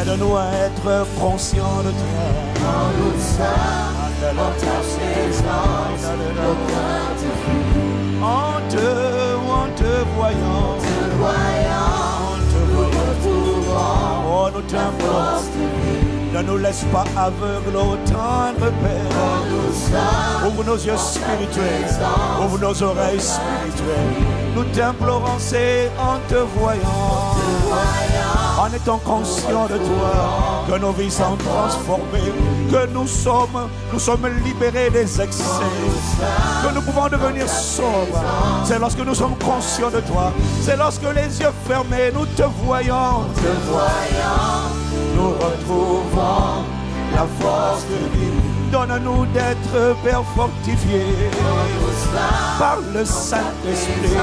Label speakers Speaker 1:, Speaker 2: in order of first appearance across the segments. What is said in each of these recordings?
Speaker 1: Aide-nous à être conscients de toi.
Speaker 2: Quand nous sommes en ta présence, nos craintes fuient.
Speaker 1: En te voyant,
Speaker 2: nous retrouvons
Speaker 1: oh, nous
Speaker 2: la
Speaker 1: t'implorons.
Speaker 2: force de vie.
Speaker 1: Ne nous laisse pas aveugles au tendre Père.
Speaker 2: Quand nous sommes
Speaker 1: Ouvre nos yeux spirituels, ouvre nos oreilles spirituelles. Nous t'implorons, c'est en te voyant, en étant conscients de toi, que nos vies sont transformées, que nous sommes libérés des excès, que nous pouvons devenir sobres. C'est lorsque nous sommes conscients de toi, c'est lorsque les yeux fermés, nous te voyons, nous retrouvons la force de vie. Donne-nous d'être, Père, fortifiés par le Saint-Esprit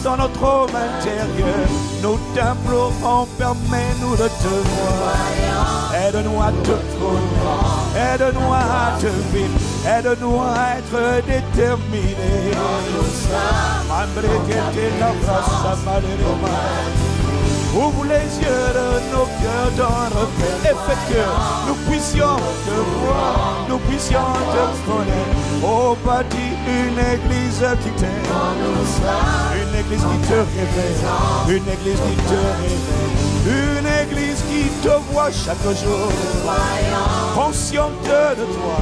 Speaker 1: dans notre homme intérieur. Nous t'implorons, permets-nous de te voir. Aide-nous à te connaître, aide-nous à te vivre, aide-nous à être déterminés. Ouvre les yeux de nos cœurs dans le Père et fais que nous puissions te voir, nous puissions te connaître. Oh, bâtis une église qui t'aime, une église qui te révèle, une église qui te révèle, une église qui te voit chaque jour, consciente de toi.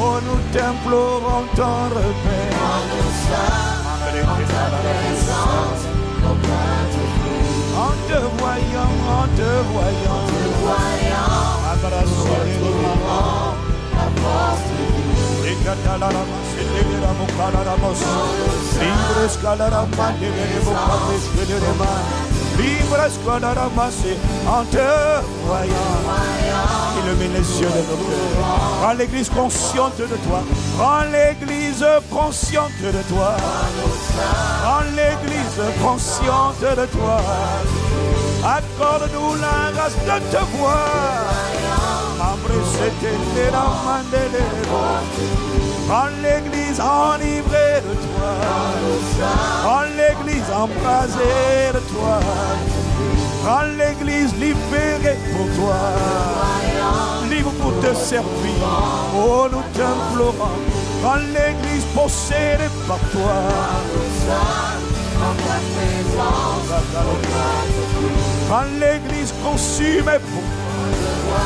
Speaker 1: Oh, nous t'implorons, tendre Père. En te voyant, en te voyant, en te voyant, illumine les yeux de nos cœurs. Rends l'église consciente de toi. Rends l'église consciente de toi. Rends l'église consciente de toi. Accorde-nous la grâce de te voir. Rends l'église enivrée de toi. Rends l'église embrasée de toi. Rends l'église libérée pour toi. Libre pour te servir. Oh, nous t'implorons. Rends l'église possédée par toi. Rends l'église consumée pour toi.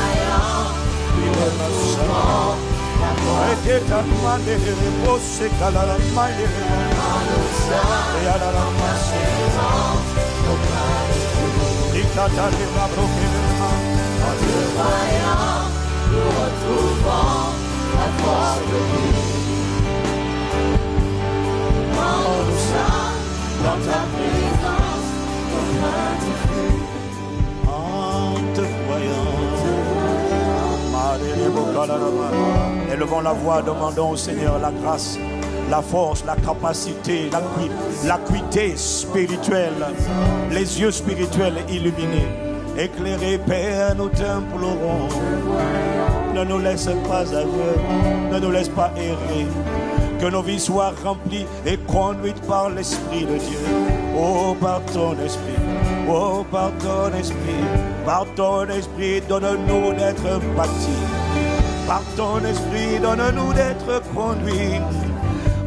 Speaker 2: Nous retrouvons la force de vie. Quand nous sommes dans ta présence, nos craintes fuient.
Speaker 1: En te voyant, élevons la voix, demandons au Seigneur la grâce, la force, la capacité, l'acuité spirituelle, les yeux spirituels illuminés. Éclairé, Père, nous t'implorons. Ne nous laisse pas aveugles, ne nous laisse pas errer. Que nos vies soient remplies et conduites par l'Esprit de Dieu. Oh, par ton Esprit, oh, par ton Esprit, donne-nous d'être bâtis. Par ton Esprit, donne-nous d'être conduits.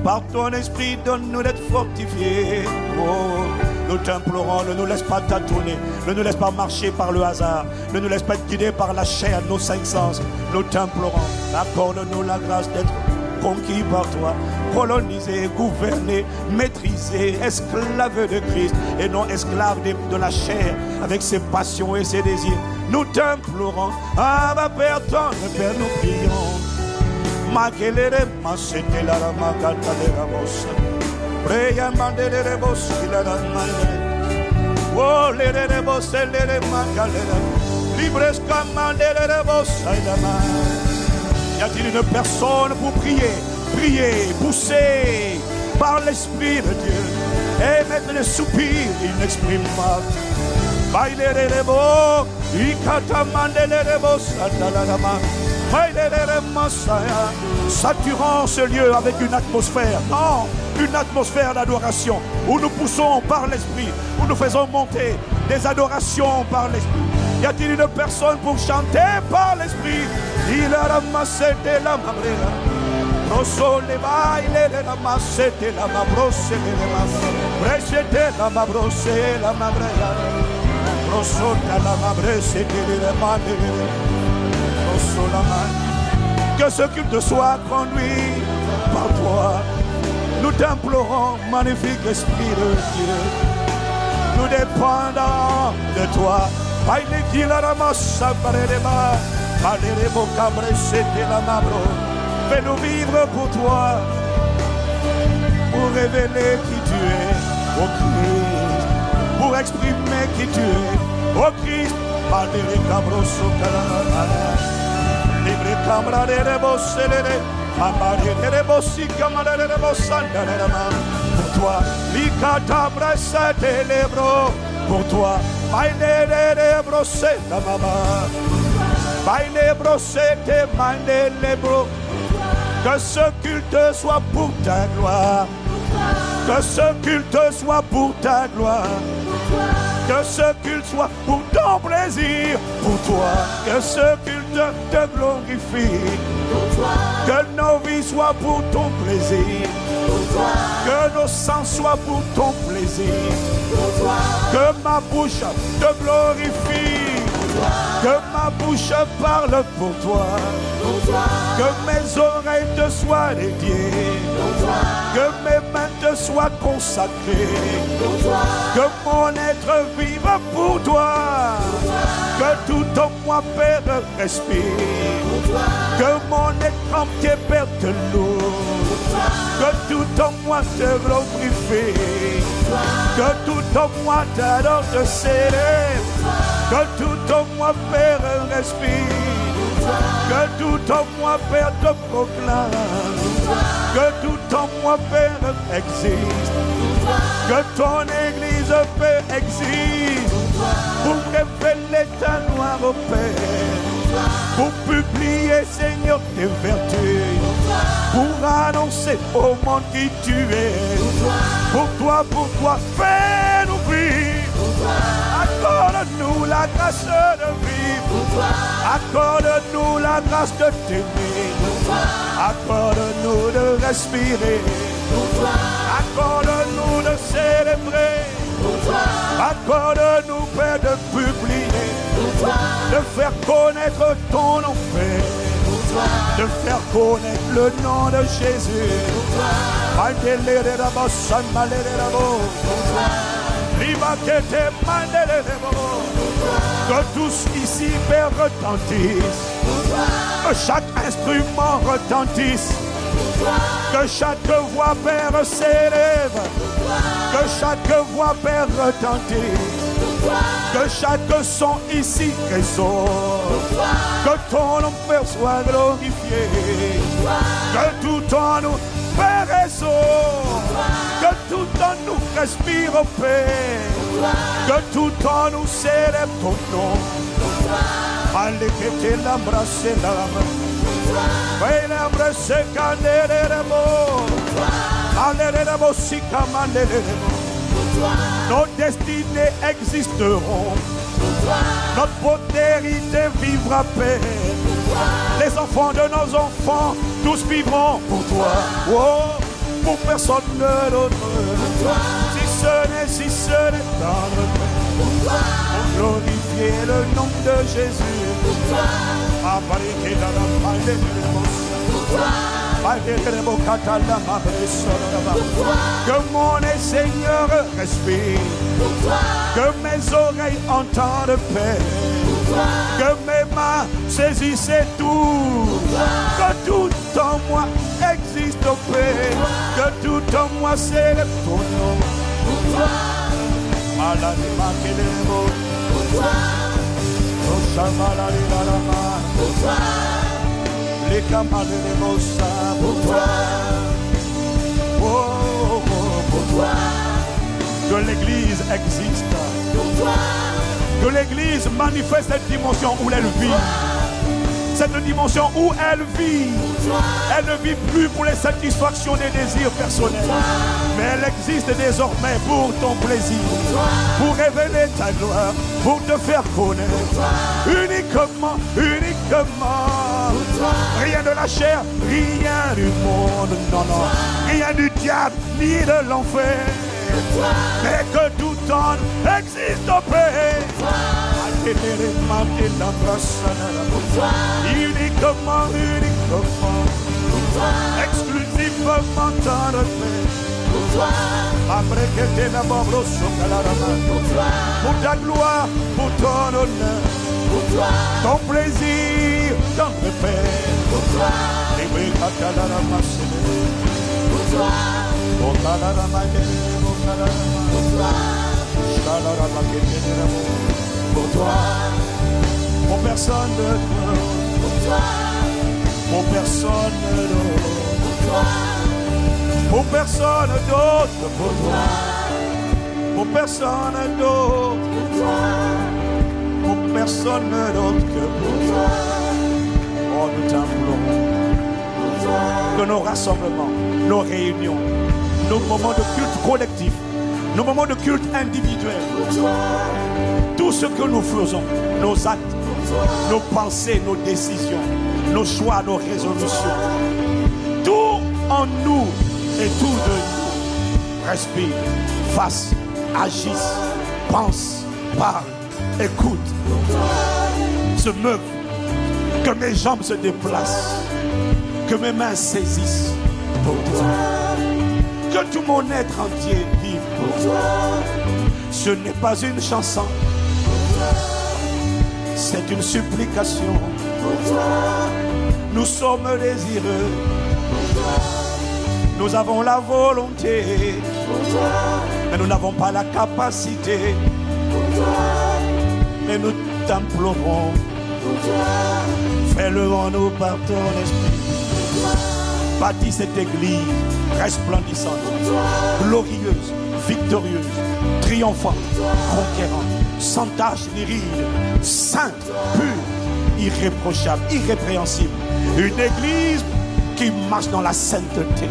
Speaker 1: Par ton Esprit, donne-nous d'être fortifiés. Oh, nous t'implorons, ne nous laisse pas tâtonner, ne nous laisse pas marcher par le hasard, ne nous laisse pas être guidés par la chair, nos cinq sens. Nous t'implorons, accorde-nous la grâce d'être conquis par toi, colonisé, gouverné, maîtrisé, esclave de Christ et non esclave de la chair avec ses passions et ses désirs. Nous t'implorons, Abba Père, ton Père, nous prions. Makelere masete la makata de ramos. Preya mandere rebos la mande. Oh le rebos le makalera. Libres commandere rebos la main. Y a-t-il une personne pour prier, pousser par l'Esprit de Dieu et mettre les soupirs inexprimables. Bailere rebos, ikata mandere rebos la main. Saturant ce lieu avec une atmosphère, non, une atmosphère d'adoration où nous poussons par l'Esprit, où nous faisons monter des adorations par l'Esprit? Y a-t-il une personne pour chanter par l'Esprit? Il a ramassé de la mabrera. Rosso le baile de la massette la mabrosse de la mabresse de la mabrosse la mabrera. Rosso la mabresse de la mabrera. Rosso la main. Que ce culte soit conduit par toi. Nous t'implorons, magnifique Esprit de Dieu. Nous dépendons de toi. Baile qui la ramasse par les mains. Baile mon cabresse de la mabrosse. Fais-nous vivre pour toi, pour révéler qui tu es, ô Christ, pour exprimer qui tu es, ô Christ. Malgré cabroso calamara, libre camara de bosselere, amare de bossi camara de bossandana. Pour toi, l'icata sa telebro, pour toi, baile de brosse la mama, baile brosse te mande lebro. Que ce culte soit pour ta gloire. Que ce culte soit pour ta gloire. Que ce culte soit pour ton plaisir. Pour toi. Que ce culte te glorifie. Que nos vies soient pour ton plaisir. Que nos sens soient pour ton plaisir. Que ma bouche te glorifie. Que ma bouche parle pour toi. Que mes oreilles te soient dédiées. Que mes mains te soient consacrées. Que mon être vive pour toi. Que tout en moi, Père, respire. Que mon être entier perde de l'eau. Que tout en moi te glorifie. Que tout en moi t'adore, te célèbre. Que tout en moi, Père, respire. Que tout en moi, Père, te proclame. Que tout en moi, Père, existe. Que ton Église, Père, existe. Pour révéler ta gloire au Père. Pour publier, Seigneur, tes vertus. Pour annoncer au monde qui tu es. Pour toi, fais-nous vivre. Accorde-nous la grâce de vivre. Accorde-nous la grâce de t'aimer. Accorde-nous de respirer. Accorde-nous de célébrer. Accorde-nous, Père, de publier. De faire connaître ton nom, Père. De faire connaître le nom de Jésus. Que tous ici, Père, retentissent. Que chaque instrument retentisse. Que chaque voix, Père, s'élève. Que chaque voix, Père, retentisse. Que chaque son ici résonne. Que ton nom, Père, soit glorifié. Que tout en nous, Père, résonne. Que tout en nous respire, Père. Que tout en nous célèbre ton nom. Allez, que tu l'embrasses, l'âme. Oui, l'embrasser, quand elle est beau. Allez, les beaux, si, comme elle est beau. Nos destinées existeront. Notre postérité vivra paix. Les enfants de nos enfants, tous vivront pour toi. Oh, pour personne d'autre. Si ce n'est dans le paix. Pour glorifier le nom de Jésus. Que mon Seigneur respire. Que mes oreilles entendent paix. Que mes mains saisissent tout. Que tout en moi existe paix. Que tout en moi célèbre ton nom. Les camarades de Mossa, pour toi. Oh, oh, oh, pour toi. Que l'Église existe. Pour toi. Que l'Église manifeste cette dimension où elle vit. cette dimension où elle vit. Elle ne vit plus pour les satisfactions des désirs personnels, mais elle existe désormais pour ton plaisir, pour révéler ta gloire, pour te faire connaître. Uniquement, uniquement. Rien de la chair, rien du monde, non, non. Rien du diable, ni de l'enfer. Mais que tout homme existe au paix. Uniquement, uniquement, exclusivement dans le paix. Pour ta gloire, pour ton honneur, ton plaisir, ton paix. Pour toi, pour personne d'autre, pour personne d'autre, pour personne d'autre, pour toi, pour personne d'autre, pour personne d'autre que pour toi. Oh, nous t'implorons que nos rassemblements, nos réunions, nos moments de culte collectif, nos moments de culte individuel, tout ce que nous faisons, nos actes, nos pensées, nos décisions, nos choix, nos résolutions, tout en nous et tout de nous, respire, fasse, agisse, pense, parle, écoute, se meuvent, que mes jambes se déplacent, que mes mains saisissent pour toi, que tout mon être entier vive pour toi. Ce n'est pas une chanson, c'est une supplication. Nous sommes désireux, nous avons la volonté, mais nous n'avons pas la capacité. Mais nous t'implorons, fais-le en nous par ton esprit. Bâtis cette église resplendissante, glorieuse, victorieuse, triomphante, conquérante, sans tache ni ride, sainte, pure, irréprochable, irrépréhensible. Une église qui marche dans la sainteté,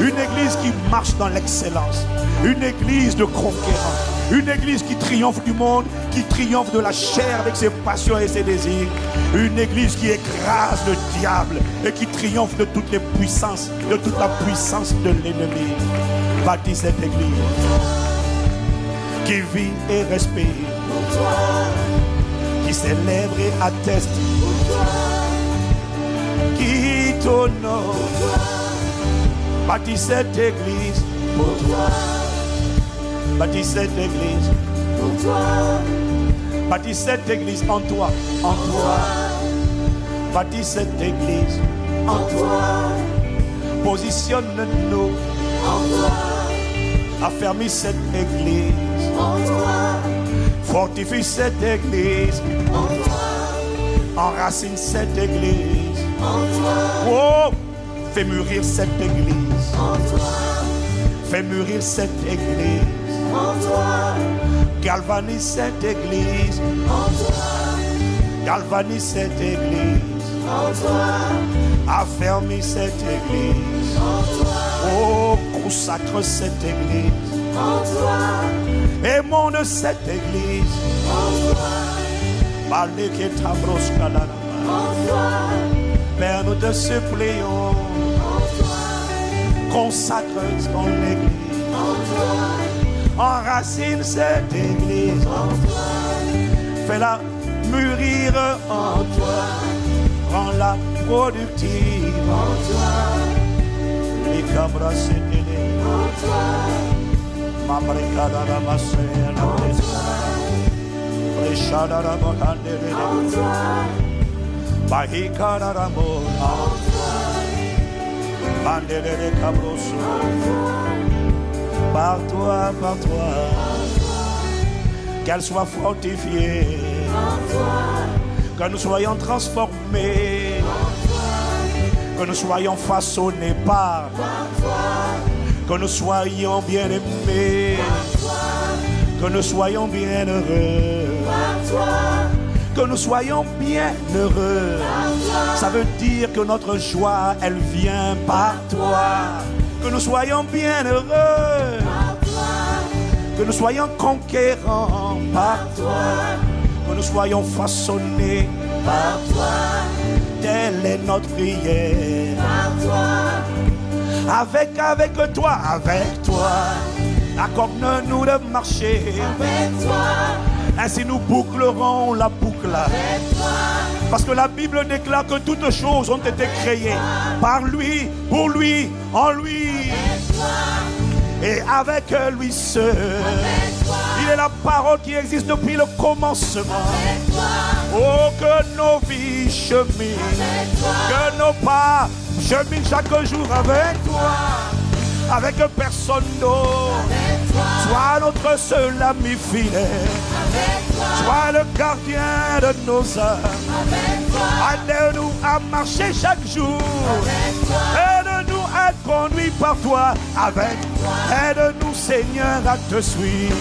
Speaker 1: une église qui marche dans l'excellence, une église de conquérants, une église qui triomphe du monde, qui triomphe de la chair avec ses passions et ses désirs, une église qui écrase le diable et qui triomphe de toutes les puissances, de toute la puissance de l'ennemi. Bâtis cette église qui vit et respire, qui célèbre et atteste, qui t'honore. Bâtis cette église pour toi. Bâtis cette église pour toi. Bâtis cette église en toi, en toi. Bâtis cette église en toi. Positionne-nous en toi. Affermis cette église en toi. Fortifie cette église en toi. Enracine cette église en toi. Oh, fais mûrir cette église en toi. Fais mûrir cette église en toi. Galvanise cette église en toi. Galvanise cette église en toi. Affermis cette église en toi. Oh, consacre cette église en toi. Émonde cette église en toi. Père, nous te supplions, consacre ton église en toi. Enracine cette église en toi. Fais-la mûrir en toi. Rends-la productive en toi. Les cabras s'éteignent en toi. Ma bricada la masse la briscada. Brishada la mocande en toi. Bahikada la mort en toi. Bandele de cabros en toi. Par toi, par toi. Qu'elle soit fortifiée en toi. Que nous soyons transformés en toi. Que nous soyons façonnés par toi. Que nous soyons bien aimés. Que nous soyons bien heureux. que nous soyons bien heureux. Ça veut dire que notre joie, elle vient par toi. Que nous soyons bien heureux. Que nous soyons conquérants par toi. Que nous soyons façonnés par toi. Telle est notre prière. Avec toi. Accorde-nous de marcher avec toi. Ainsi nous bouclerons la boucle. Parce que la Bible déclare que toutes choses ont été créées par lui, pour lui, en lui. Et avec lui seul. Il est la parole qui existe depuis le commencement. Oh, que nos vies cheminent. Que nos pas cheminent chaque jour avec toi. Avec personne d'autre. Sois notre seul ami fidèle. Sois le gardien de nos âmes. Aide-nous à marcher chaque jour. Aide-nous à être conduits par toi. Aide-nous, Seigneur, à te suivre.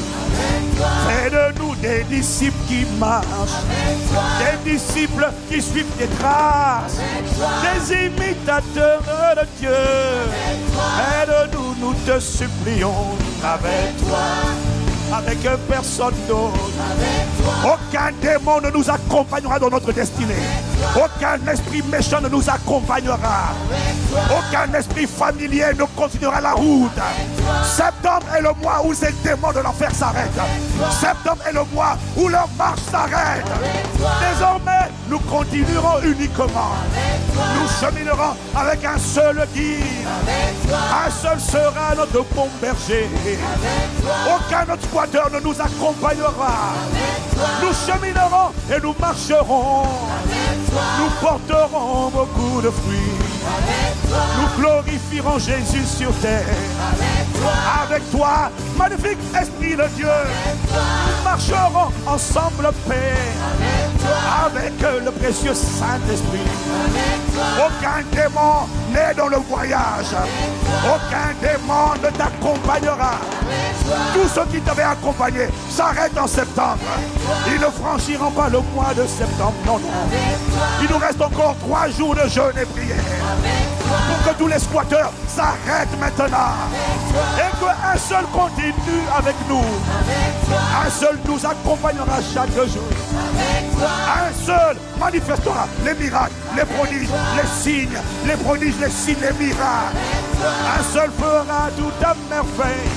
Speaker 1: Fais-de-nous des disciples qui marchent. Des disciples qui suivent tes traces. Des imitateurs de Dieu. Aide-nous, nous te supplions, avec toi. Avec personne d'autre. Aucun démon ne nous accompagnera dans notre destinée. Aucun esprit méchant ne nous accompagnera. Aucun esprit familier ne continuera la route. Septembre est le mois où ces démons de l'enfer s'arrêtent. Septembre est le mois où leur marche s'arrête. Désormais, nous continuerons uniquement. Nous cheminerons avec un seul guide. Un seul sera notre bon berger. Aucun autre squatteur ne nous accompagnera. Nous cheminerons et nous marcherons. Nous porterons beaucoup de fruits. Nous glorifierons Jésus sur terre. Avec toi, magnifique Esprit de Dieu. Nous marcherons ensemble, Père. Avec le précieux Saint-Esprit. Aucun démon n'est dans le voyage. Aucun démon ne t'accompagnera. Tous ceux qui t'avaient accompagné s'arrêtent en septembre. Ils ne franchiront pas le mois de septembre. Non, non. Il nous reste encore 3 jours de jeûne et prière. Pour que tous les squatteurs s'arrêtent maintenant. Et qu'un seul continue avec nous. Un seul nous accompagnera chaque jour. Un seul manifestera les miracles, les prodiges, les signes, les prodiges, les signes, les miracles. Un seul fera tout à merveille.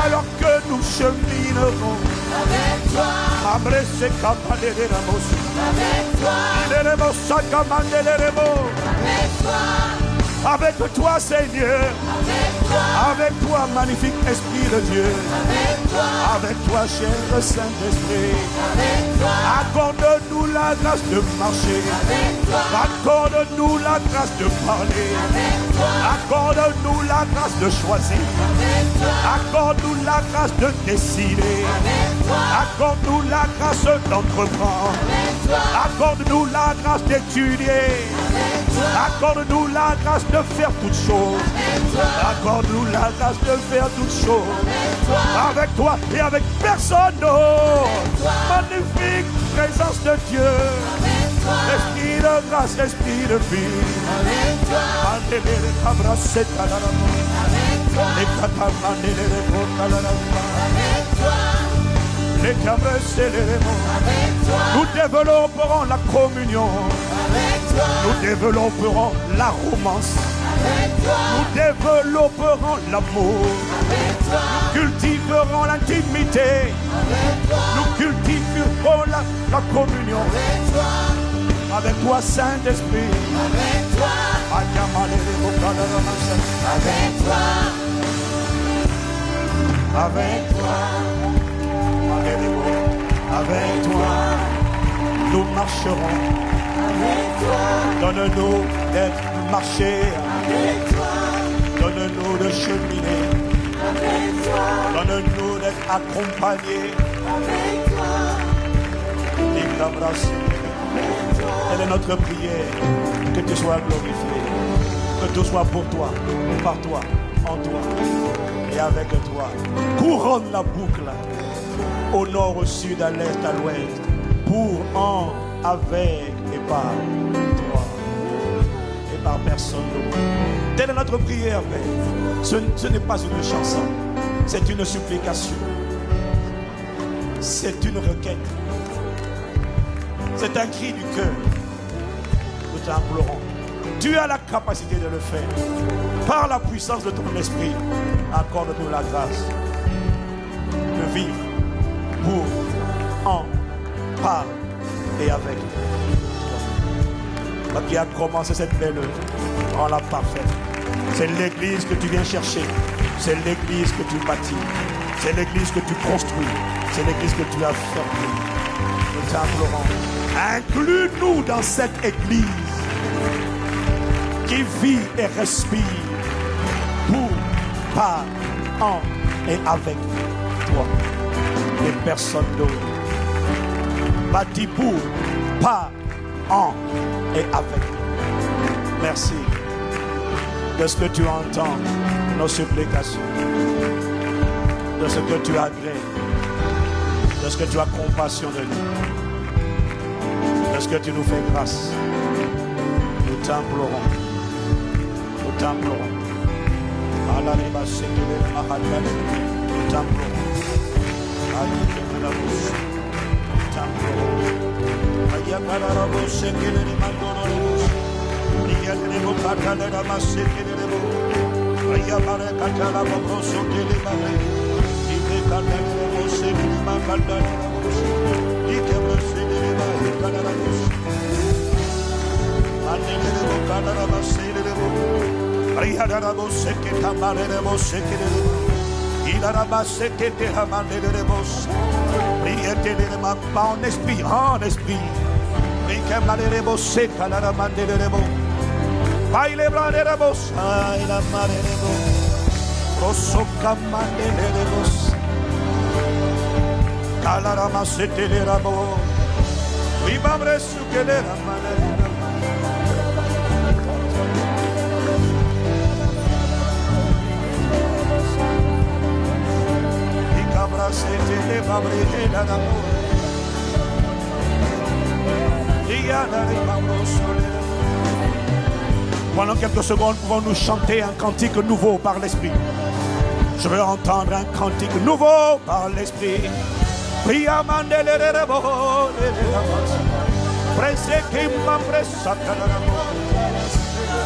Speaker 1: Alors que nous cheminerons. Avec toi. Avec toi. Avec toi, Seigneur. Avec toi, magnifique Esprit de Dieu. Avec toi, cher Saint-Esprit. Accorde-nous la grâce de marcher. Accorde-nous la grâce de parler. Accorde-nous la grâce de choisir. Accorde-nous la grâce de décider. Accorde-nous la grâce d'entreprendre. Accorde-nous la grâce d'étudier. Accorde-nous la grâce de faire toutes choses. Accorde-nous la grâce de faire toutes choses. Avec toi et avec personne d'autre. Magnifique présence de Dieu. Esprit de grâce, esprit de vie. Avec nous développerons la communion. Nous développerons la romance. Nous développerons l'amour. Nous cultiverons l'intimité. Nous cultiverons la communion. Avec toi, Saint-Esprit. Avec toi. Avec toi. Avec toi. Avec toi, nous marcherons. Avec toi, donne-nous d'être marchés. Avec toi, donne-nous de cheminer. Avec toi, donne-nous d'être accompagnés. Avec toi, et t'embrasser. Telle est notre prière. Que tu sois glorifié. Que tout soit pour toi, par toi, en toi et avec toi. Couronne la boucle. Au nord, au sud, à l'est, à l'ouest. pour, en, avec et par toi et par personne d'autre. Telle est notre prière, Père. Ce n'est pas une chanson, c'est une supplication, c'est une requête, c'est un cri du cœur. Nous t'implorons. Tu as la capacité de le faire. Par la puissance de ton esprit, accorde-nous la grâce de vivre pour, en, par et avec. Toi qui as commencé cette belle œuvre, rends-la parfaite. C'est l'église que tu viens chercher. C'est l'église que tu bâtis. C'est l'église que tu construis. C'est l'église que tu as formée. Nous t'implorons. Inclus-nous dans cette église qui vit et respire pour, par, en et avec toi et personne d'autre. Bâti pour, par, en et avec. Merci de ce que tu entends nos supplications, de ce que tu agrées, de ce que tu as compassion de nous, de ce que tu nous fais grâce. Nous t'implorons. Nous t'implorons. Nous t'implorons. En esprit, en esprit. Pendant quelques secondes, pouvons-nous chanter un cantique nouveau par l'esprit. Je veux entendre un cantique nouveau par l'esprit.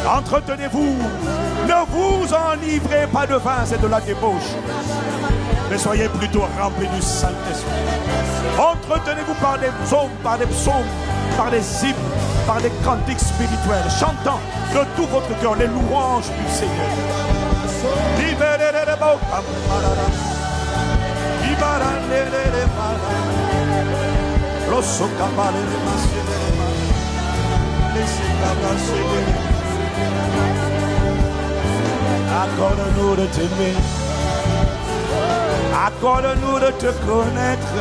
Speaker 1: Entretenez-vous, ne vous enivrez pas de vin, c'est de la débauche, mais soyez plutôt remplis du Saint-Esprit. Entretenez-vous par des psaumes, par des hymnes, par des cantiques spirituels, chantant de tout votre cœur les louanges du Seigneur. Accorde-nous de t'aimer, accorde-nous de te connaître,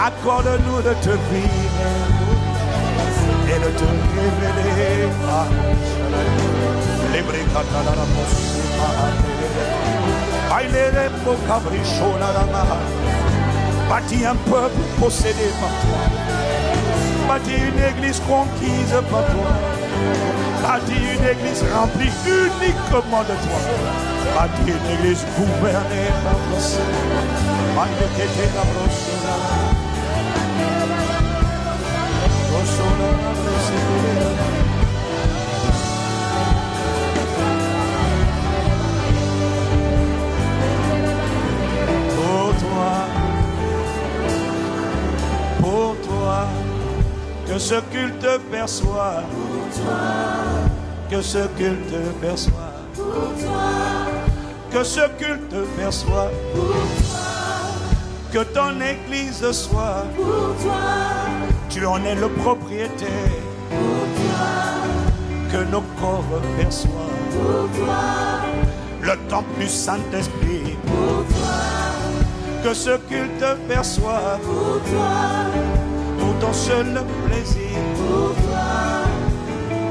Speaker 1: accorde-nous de te vivre et de te révéler. Bâtis un peuple possédé par toi, bâtis une église conquise par toi, bâtis une église remplie uniquement de toi, bâtis une église gouvernée par toi. Pour toi, que ce culte perçoit, que ce culte perçoit, que ce culte perçoit, que ton église soit, tu en es le propriétaire, que nos corps perçoivent, le temple du Saint-Esprit, que ce culte perçoit, pour ton seul plaisir,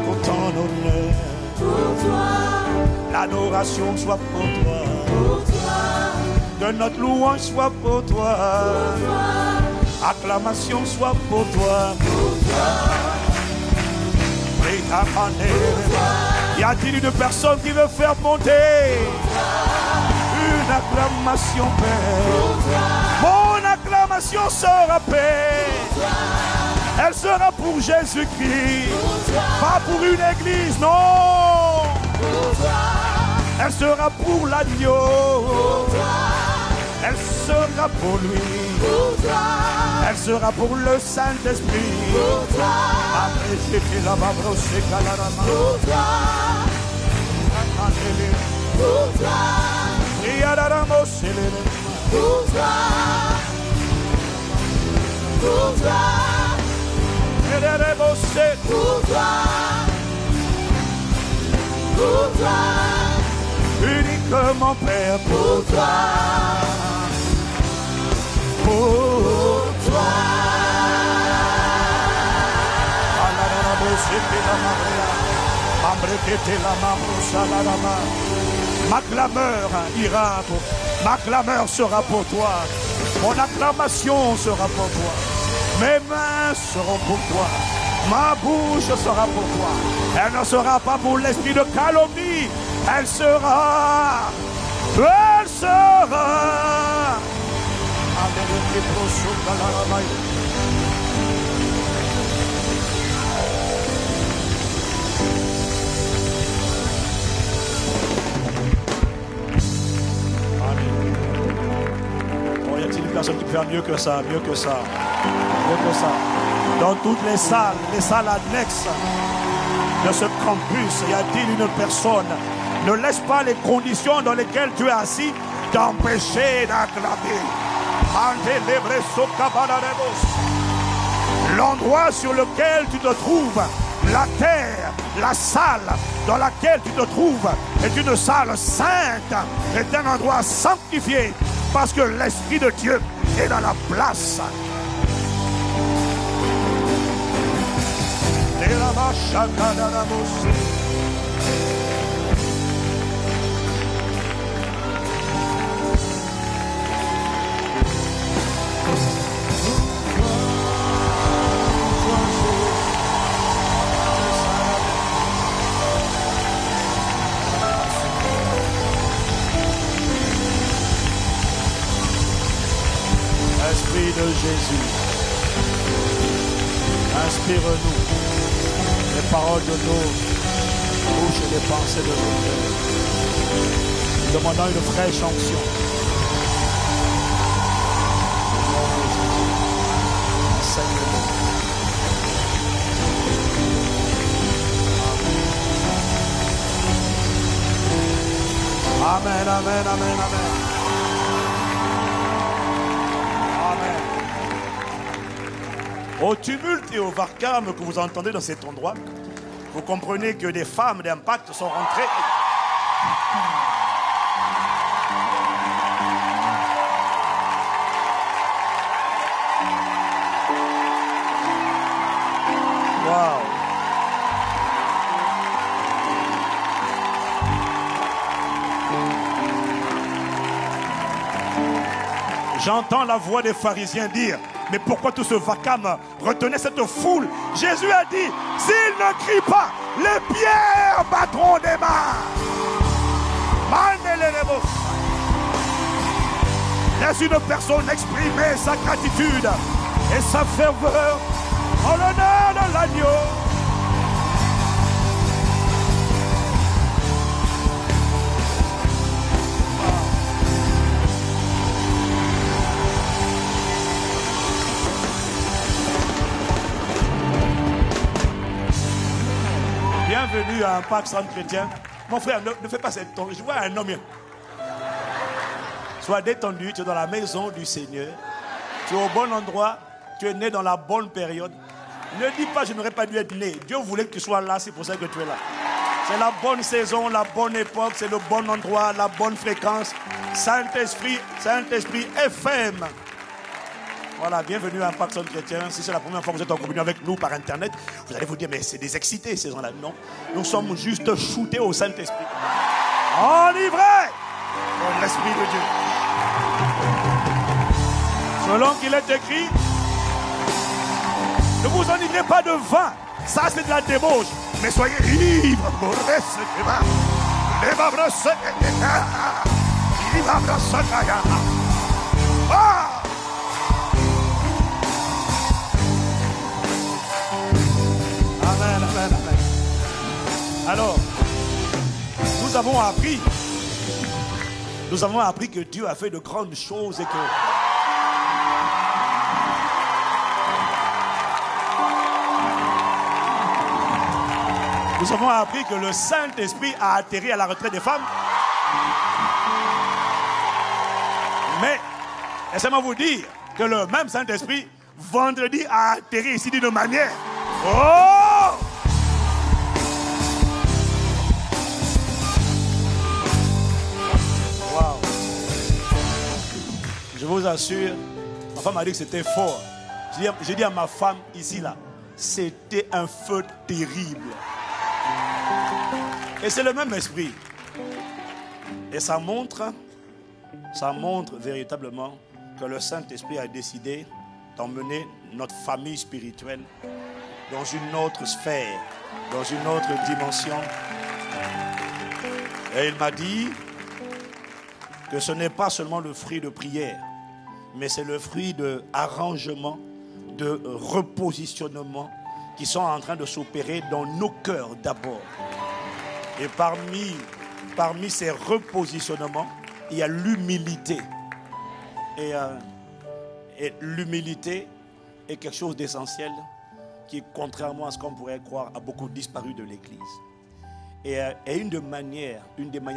Speaker 1: pour ton honneur, l'adoration soit pour toi, que notre louange soit pour toi, Acclamation soit pour toi. Y a-t-il une personne qui veut faire monter une acclamation, Père? Mon acclamation sera paix. Elle sera pour Jésus-Christ, pas pour une église, non. Elle sera pour l'agneau. Elle sera pour lui. Elle sera pour le Saint-Esprit. Après j'étais là-bas, brossé calarama. Uniquement Père pour toi. Pour toi. Ma clameur ira pour, ma clameur sera pour toi. Mon acclamation sera pour toi. Mes mains seront pour toi. Ma bouche sera pour toi. Elle ne sera pas pour l'esprit de calomnie. Elle sera. Elle sera. Oh, y a-t-il une personne qui peut faire mieux que ça, mieux que ça, mieux que ça? Dans toutes les salles annexes de ce campus, y a-t-il une personne? Ne laisse pas les conditions dans lesquelles tu es assis t'empêcher d'acclamer. L'endroit sur lequel tu te trouves, la terre, la salle dans laquelle tu te trouves est une salle sainte, est un endroit sanctifié parce que l'Esprit de Dieu est dans la place. Esprit de Jésus, inspire-nous les paroles de nos bouches et les pensées de nos cœurs. Nous demandons une fraîche onction. Amen, amen, amen, amen. Au tumulte et au vacarme que vous entendez dans cet endroit, vous comprenez que des femmes d'impact sont rentrées. Wow. J'entends la voix des pharisiens dire: mais pourquoi tout ce vacarme? Retenez cette foule. Jésus a dit: s'ils ne crient pas, les pierres battront des mains. Laisse une personne exprimer sa gratitude et sa ferveur en l'honneur de l'agneau. Bienvenue à Impact Centre Chrétien. Mon frère, ne fais pas cette tombe. Je vois un homme. Sois détendu, tu es dans la maison du Seigneur. Tu es au bon endroit. Tu es né dans la bonne période. Ne dis pas: je n'aurais pas dû être né. Dieu voulait que tu sois là, c'est pour ça que tu es là. C'est la bonne saison, la bonne époque, c'est le bon endroit, la bonne fréquence. Saint-Esprit FM. Voilà, bienvenue à Impact Centre Chrétien. Si c'est la première fois que vous êtes en communion avec nous par Internet, vous allez vous dire: mais c'est des excités ces gens-là. Non, nous sommes juste shootés au Saint-Esprit. Enivrés par l'Esprit de Dieu. Selon qu'il est écrit, Ne vous enivrez pas de vin. Ça, c'est de la débauche. Mais soyez ivres. Ah! Amen, amen, amen. Alors, nous avons appris que Dieu a fait de grandes choses et que nous avons appris que le Saint-Esprit a atterri à la retraite des femmes. Mais, laissez-moi vous dire que le même Saint-Esprit, vendredi, a atterri ici d'une manière. Oh! Wow! Je vous assure, ma femme m'a dit que c'était fort. J'ai dit à ma femme, ici, là, c'était un feu terrible. Et c'est le même esprit. Et ça montre véritablement que le Saint-Esprit a décidé d'emmener notre famille spirituelle dans une autre sphère, dans une autre dimension. Et il m'a dit que ce n'est pas seulement le fruit de prière, mais c'est le fruit d'arrangement, de repositionnement qui sont en train de s'opérer dans nos cœurs d'abord. Et parmi ces repositionnements, il y a l'humilité. Et l'humilité est quelque chose d'essentiel qui, contrairement à ce qu'on pourrait croire, a beaucoup disparu de l'Église. Et une des manières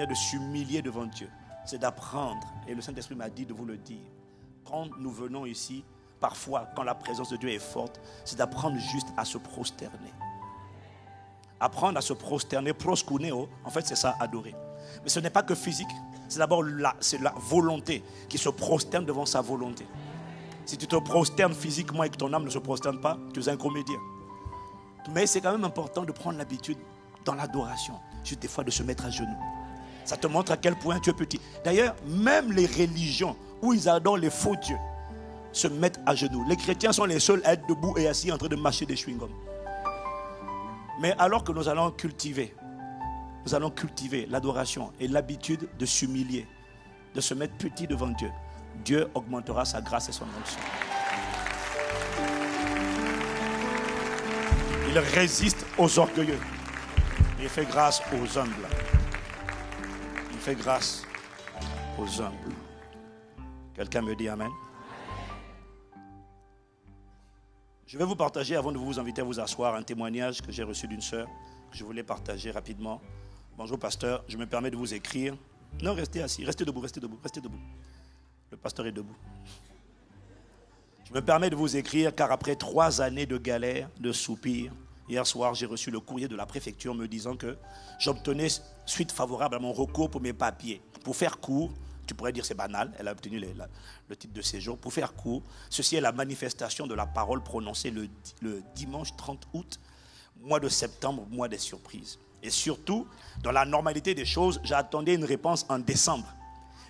Speaker 1: de s'humilier devant Dieu, c'est d'apprendre. Et le Saint-Esprit m'a dit de vous le dire. Quand nous venons ici, parfois, quand la présence de Dieu est forte, c'est d'apprendre juste à se prosterner. Apprendre à se prosterner, proskuneo, en fait c'est ça, adorer. Mais ce n'est pas que physique, c'est d'abord la volonté qui se prosterne devant sa volonté. Si tu te prosternes physiquement et que ton âme ne se prosterne pas, tu es un comédien. Mais c'est quand même important de prendre l'habitude dans l'adoration, juste des fois de se mettre à genoux. Ça te montre à quel point tu es petit. D'ailleurs, même les religions où ils adorent les faux dieux se mettent à genoux. Les chrétiens sont les seuls à être debout et assis en train de mâcher des chewing-gums. Mais alors que nous allons cultiver l'adoration et l'habitude de s'humilier, de se mettre petit devant Dieu, Dieu augmentera sa grâce et son onction. Il résiste aux orgueilleux. Il fait grâce aux humbles. Il fait grâce aux humbles. Quelqu'un me dit Amen? Je vais vous partager, avant de vous inviter à vous asseoir, un témoignage que j'ai reçu d'une sœur, que je voulais partager rapidement. Bonjour pasteur, je me permets de vous écrire. Non, restez assis, restez debout, restez debout, restez debout. Le pasteur est debout. Je me permets de vous écrire car après 3 années de galère, de soupirs, hier soir j'ai reçu le courrier de la préfecture me disant que j'obtenais suite favorable à mon recours pour mes papiers. Pour faire court, tu pourrais dire c'est banal, elle a obtenu le titre de séjour. Pour faire court, ceci est la manifestation de la parole prononcée le dimanche 30 août, mois de septembre, mois des surprises. Et surtout, dans la normalité des choses, j'attendais une réponse en décembre.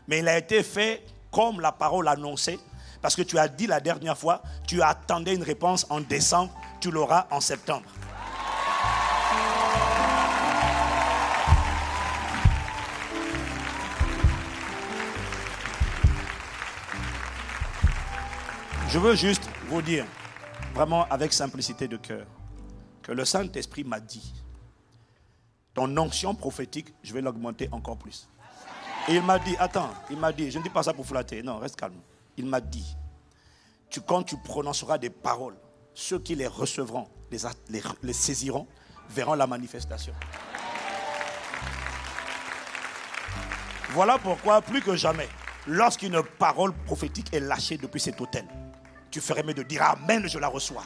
Speaker 1: Mais il a été fait comme la parole annonçait, parce que tu as dit la dernière fois, tu attendais une réponse en décembre, tu l'auras en septembre. Je veux juste vous dire, vraiment avec simplicité de cœur, que le Saint-Esprit m'a dit, ton onction prophétique, je vais l'augmenter encore plus. Et il m'a dit, attends, je ne dis pas ça pour flatter, non, reste calme. Il m'a dit, quand tu prononceras des paroles, ceux qui les recevront, les saisiront, verront la manifestation. Voilà pourquoi, plus que jamais, lorsqu'une parole prophétique est lâchée depuis cet autel, tu ferais mieux de dire Amen, je la reçois.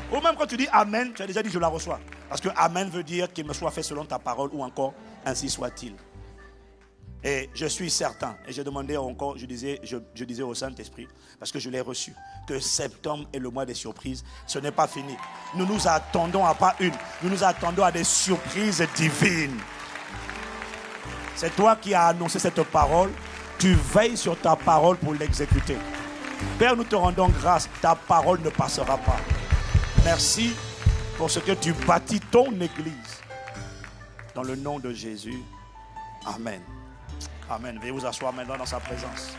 Speaker 1: Ou même quand tu dis Amen, tu as déjà dit je la reçois. Parce que Amen veut dire qu'il me soit fait selon ta parole ou encore ainsi soit-il. Et je suis certain, et j'ai demandé encore, je disais au Saint-Esprit, parce que je l'ai reçu, que septembre est le mois des surprises. Ce n'est pas fini. Nous nous attendons à pas une, nous nous attendons à des surprises divines. C'est toi qui as annoncé cette parole. Tu veilles sur ta parole pour l'exécuter. Père, nous te rendons grâce, ta parole ne passera pas. Merci pour ce que tu bâtis ton église. Dans le nom de Jésus. Amen. Amen. Veuillez vous asseoir maintenant dans sa présence.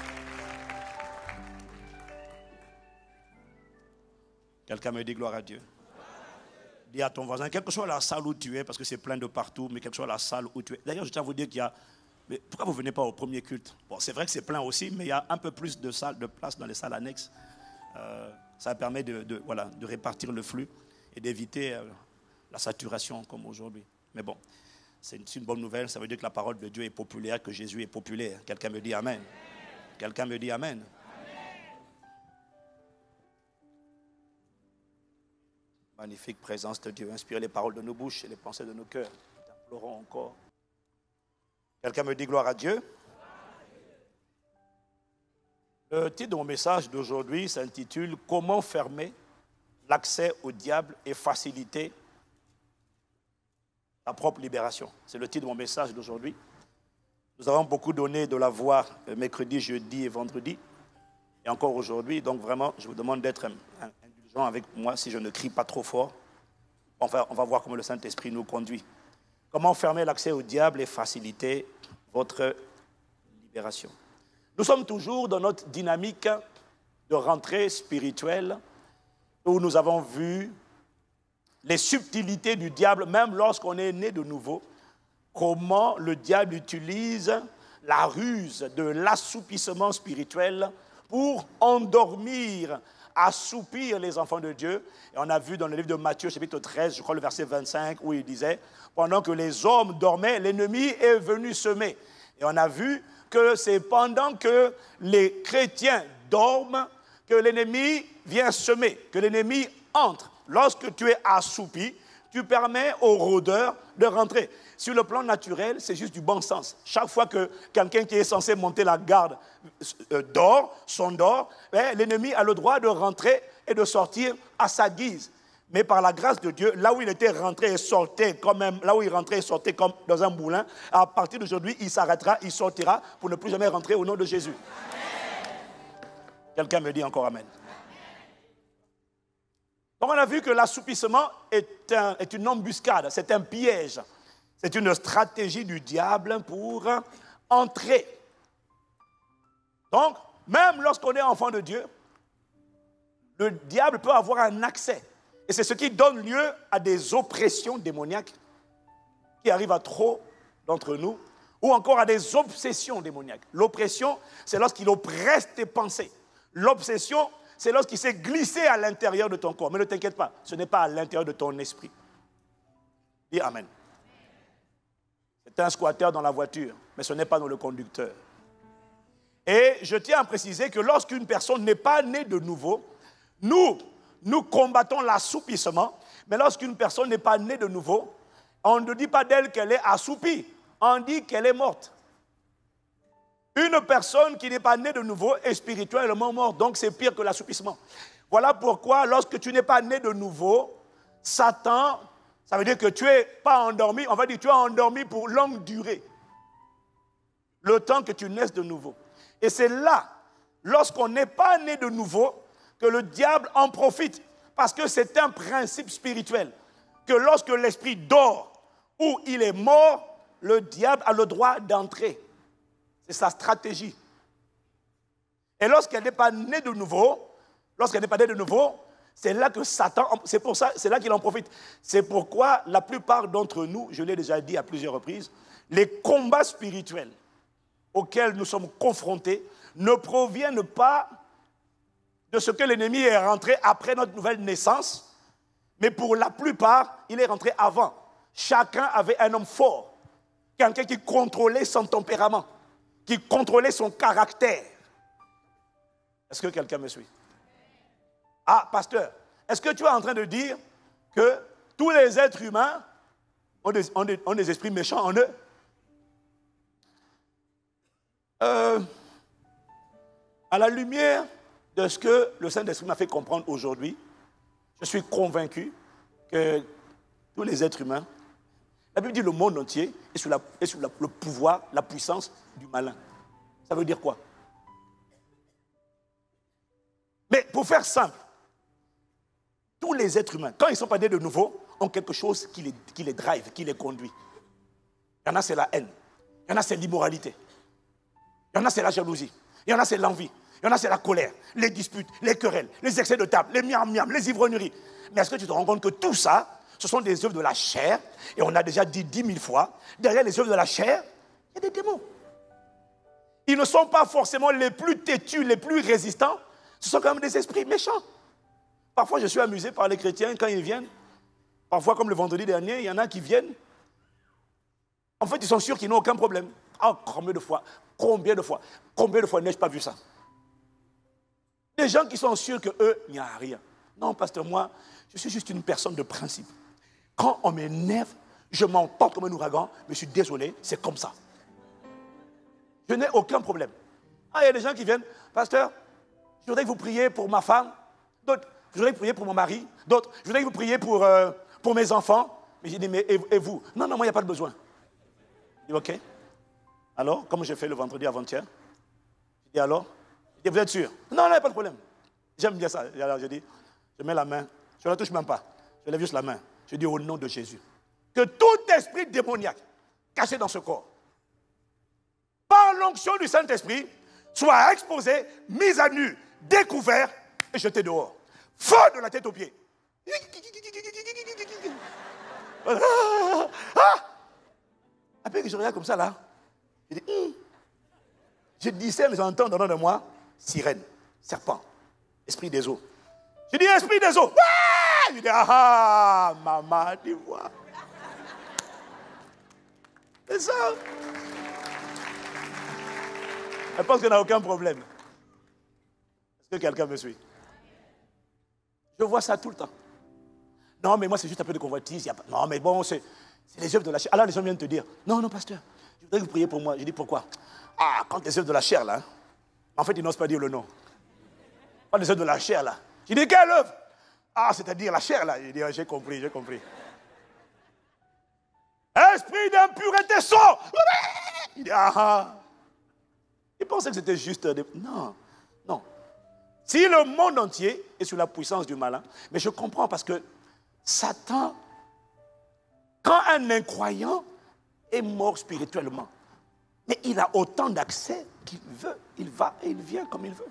Speaker 1: Quelqu'un me dit gloire à Dieu. Dis à ton voisin, quelle que soit la salle où tu es, parce que c'est plein de partout, mais quelle que soit la salle où tu es. D'ailleurs, je tiens à vous dire qu'il y a... Mais pourquoi vous ne venez pas au premier culte? Bon, c'est vrai que c'est plein aussi, mais il y a un peu plus de salles, de place dans les salles annexes. Ça permet de répartir le flux et d'éviter la saturation comme aujourd'hui. Mais bon, c'est une bonne nouvelle. Ça veut dire que la parole de Dieu est populaire, que Jésus est populaire. Quelqu'un me dit Amen. Quelqu'un me dit Amen. Magnifique présence de Dieu. Inspirez les paroles de nos bouches et les pensées de nos cœurs. Nous t'implorons encore. Quelqu'un me dit gloire à Dieu. Le titre de mon message d'aujourd'hui s'intitule « Comment fermer l'accès au diable et faciliter ta propre libération ». C'est le titre de mon message d'aujourd'hui. Nous avons beaucoup donné de la voix mercredi, jeudi et vendredi. Et encore aujourd'hui. Donc vraiment, je vous demande d'être indulgent avec moi si je ne crie pas trop fort. Enfin, on va voir comment le Saint-Esprit nous conduit. Comment fermer l'accès au diable et faciliter votre libération. Nous sommes toujours dans notre dynamique de rentrée spirituelle où nous avons vu les subtilités du diable, même lorsqu'on est né de nouveau, comment le diable utilise la ruse de l'assoupissement spirituel pour endormir, assoupir les enfants de Dieu. Et on a vu dans le livre de Matthieu, chapitre 13, je crois le verset 25, où il disait « Pendant que les hommes dormaient, l'ennemi est venu semer. » Et on a vu que c'est pendant que les chrétiens dorment que l'ennemi vient semer, que l'ennemi entre. Lorsque tu es assoupi, tu permets aux rôdeurs de rentrer. Sur le plan naturel, c'est juste du bon sens. Chaque fois que quelqu'un qui est censé monter la garde s'endort, l'ennemi a le droit de rentrer et de sortir à sa guise. Mais par la grâce de Dieu, là où il était rentré et sortait, là où il rentrait et sortait comme dans un moulin, à partir d'aujourd'hui, il s'arrêtera, il sortira pour ne plus jamais rentrer au nom de Jésus. Amen. Quelqu'un me dit encore Amen. Donc on a vu que l'assoupissement est une embuscade, c'est un piège. C'est une stratégie du diable pour entrer. Donc, même lorsqu'on est enfant de Dieu, le diable peut avoir un accès. Et c'est ce qui donne lieu à des oppressions démoniaques qui arrivent à trop d'entre nous, ou encore à des obsessions démoniaques. L'oppression, c'est lorsqu'il oppresse tes pensées. L'obsession, c'est lorsqu'il s'est glissé à l'intérieur de ton corps. Mais ne t'inquiète pas, ce n'est pas à l'intérieur de ton esprit. Dis Amen. C'est un squatteur dans la voiture, mais ce n'est pas dans le conducteur. Et je tiens à préciser que lorsqu'une personne n'est pas née de nouveau, nous combattons l'assoupissement, mais lorsqu'une personne n'est pas née de nouveau, on ne dit pas d'elle qu'elle est assoupie, on dit qu'elle est morte. Une personne qui n'est pas née de nouveau est spirituellement morte, donc c'est pire que l'assoupissement. Voilà pourquoi lorsque tu n'es pas né de nouveau, Satan, ça veut dire que tu n'es pas endormi, on va dire que tu es endormi pour longue durée. Le temps que tu naisses de nouveau. Et c'est là, lorsqu'on n'est pas né de nouveau, que le diable en profite. Parce que c'est un principe spirituel. Que lorsque l'esprit dort ou il est mort, le diable a le droit d'entrer. C'est sa stratégie. Et lorsqu'elle n'est pas née de nouveau, c'est là que Satan, c'est là qu'il en profite. C'est pourquoi la plupart d'entre nous, je l'ai déjà dit à plusieurs reprises, les combats spirituels auxquels nous sommes confrontés ne proviennent pas de ce que l'ennemi est rentré après notre nouvelle naissance, mais pour la plupart, il est rentré avant. Chacun avait un homme fort, quelqu'un qui contrôlait son tempérament, qui contrôlait son caractère. Est-ce que quelqu'un me suit? Ah, pasteur, est-ce que tu es en train de dire que tous les êtres humains ont des esprits méchants en eux? À la lumière de ce que le Saint-Esprit m'a fait comprendre aujourd'hui, je suis convaincu que tous les êtres humains, la Bible dit le monde entier est sous le pouvoir, la puissance du malin. Ça veut dire quoi? Mais pour faire simple, tous les êtres humains, quand ils sont pas nés de nouveau, ont quelque chose qui les drive, qui les conduit. Il y en a, c'est la haine. Il y en a, c'est l'immoralité. Il y en a, c'est la jalousie. Il y en a, c'est l'envie. Il y en a, c'est la colère, les disputes, les querelles, les excès de table, les miam-miam, les ivrogneries. Mais est-ce que tu te rends compte que tout ça, ce sont des œuvres de la chair, et on a déjà dit 10 000 fois, derrière les œuvres de la chair, il y a des démons. Ils ne sont pas forcément les plus têtus, les plus résistants, ce sont quand même des esprits méchants. Parfois, je suis amusé par les chrétiens quand ils viennent. Parfois, comme le vendredi dernier, il y en a qui viennent. En fait, ils sont sûrs qu'ils n'ont aucun problème. Ah, combien de fois n'ai-je pas vu ça? Des gens qui sont sûrs qu'eux, il n'y a rien. Non, pasteur, moi, je suis juste une personne de principe. Quand on m'énerve, je m'emporte comme un ouragan, mais je suis désolé, c'est comme ça. Je n'ai aucun problème. Ah, il y a des gens qui viennent, pasteur, je voudrais que vous priez pour ma femme, d'autres, je voudrais que vous priez pour mon mari, d'autres, je voudrais que vous priez pour mes enfants. Mais j'ai dit, mais et vous? Non, moi, il n'y a pas de besoin. Je dis, ok. Alors, comme j'ai fait le vendredi avant-hier, je dis alors? Je dis, vous êtes sûr? Non, il n'y a pas de problème. J'aime bien ça. Alors, je dis, je mets la main, je ne la touche même pas. Je lève juste la main. Je dis au nom de Jésus, que tout esprit démoniaque caché dans ce corps, par l'onction du Saint-Esprit, soit exposé, mis à nu, découvert et jeté dehors. Feu de la tête aux pieds. Après que je regarde comme ça là, je dis, je discerne, j'entends dans de moi, sirène, serpent, esprit des eaux. Je dis, esprit des eaux. Je dis, maman, tu vois. C'est ça. Elle pense qu'il n'y a aucun problème. Est-ce que quelqu'un me suit? Je vois ça tout le temps. Non, mais moi, c'est juste un peu de convoitise. Non, mais bon, c'est les œuvres de la chair. Alors, les gens viennent te dire, non, pasteur, je voudrais que vous priez pour moi. Je dis, pourquoi? Ah, quand les œuvres de la chair, là, en fait, ils n'osent pas dire le nom. Quand les œuvres de la chair, là. Je dis, quelle œuvre? Ah, c'est-à-dire la chair, là. Je dis, j'ai compris. Esprit d'impureté, sort! Il dit, Il pensait que c'était juste des... Non. Si le monde entier est sous la puissance du malin, mais je comprends parce que Satan, quand un incroyant est mort spirituellement, mais il a autant d'accès qu'il veut. Il va et il vient comme il veut.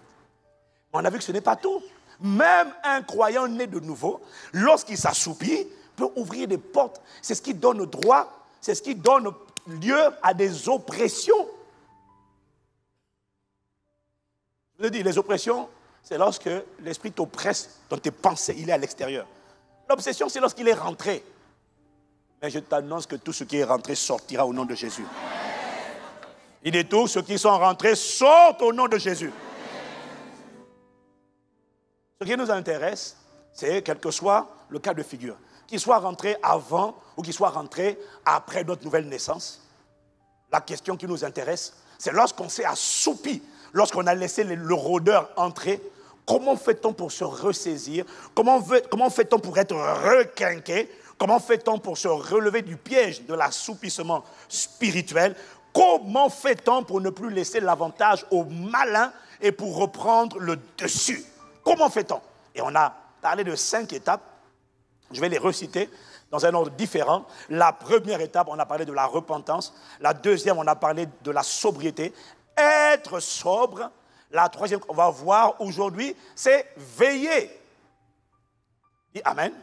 Speaker 1: On a vu que ce n'est pas tout. Même un croyant né de nouveau, lorsqu'il s'assoupit, peut ouvrir des portes. C'est ce qui donne droit, c'est ce qui donne lieu à des oppressions. Je vous dis, les oppressions, c'est lorsque l'esprit t'oppresse dans tes pensées, il est à l'extérieur. L'obsession, c'est lorsqu'il est rentré. Mais je t'annonce que tout ce qui est rentré sortira au nom de Jésus. Il dit, tous ceux qui sont rentrés sortent au nom de Jésus. Ce qui nous intéresse, c'est quel que soit le cas de figure, qu'il soit rentré avant ou qu'il soit rentré après notre nouvelle naissance. La question qui nous intéresse, c'est lorsqu'on s'est assoupi, lorsqu'on a laissé le rôdeur entrer, comment fait-on pour se ressaisir? Comment fait-on pour être requinqué? Comment fait-on pour se relever du piège de l'assoupissement spirituel? Comment fait-on pour ne plus laisser l'avantage au malin et pour reprendre le dessus? Comment fait-on? Et on a parlé de 5 étapes. Je vais les reciter dans un ordre différent. La première étape, on a parlé de la repentance. La deuxième, on a parlé de la sobriété. Être sobre. La troisième qu'on va voir aujourd'hui, c'est veiller. Dis Amen.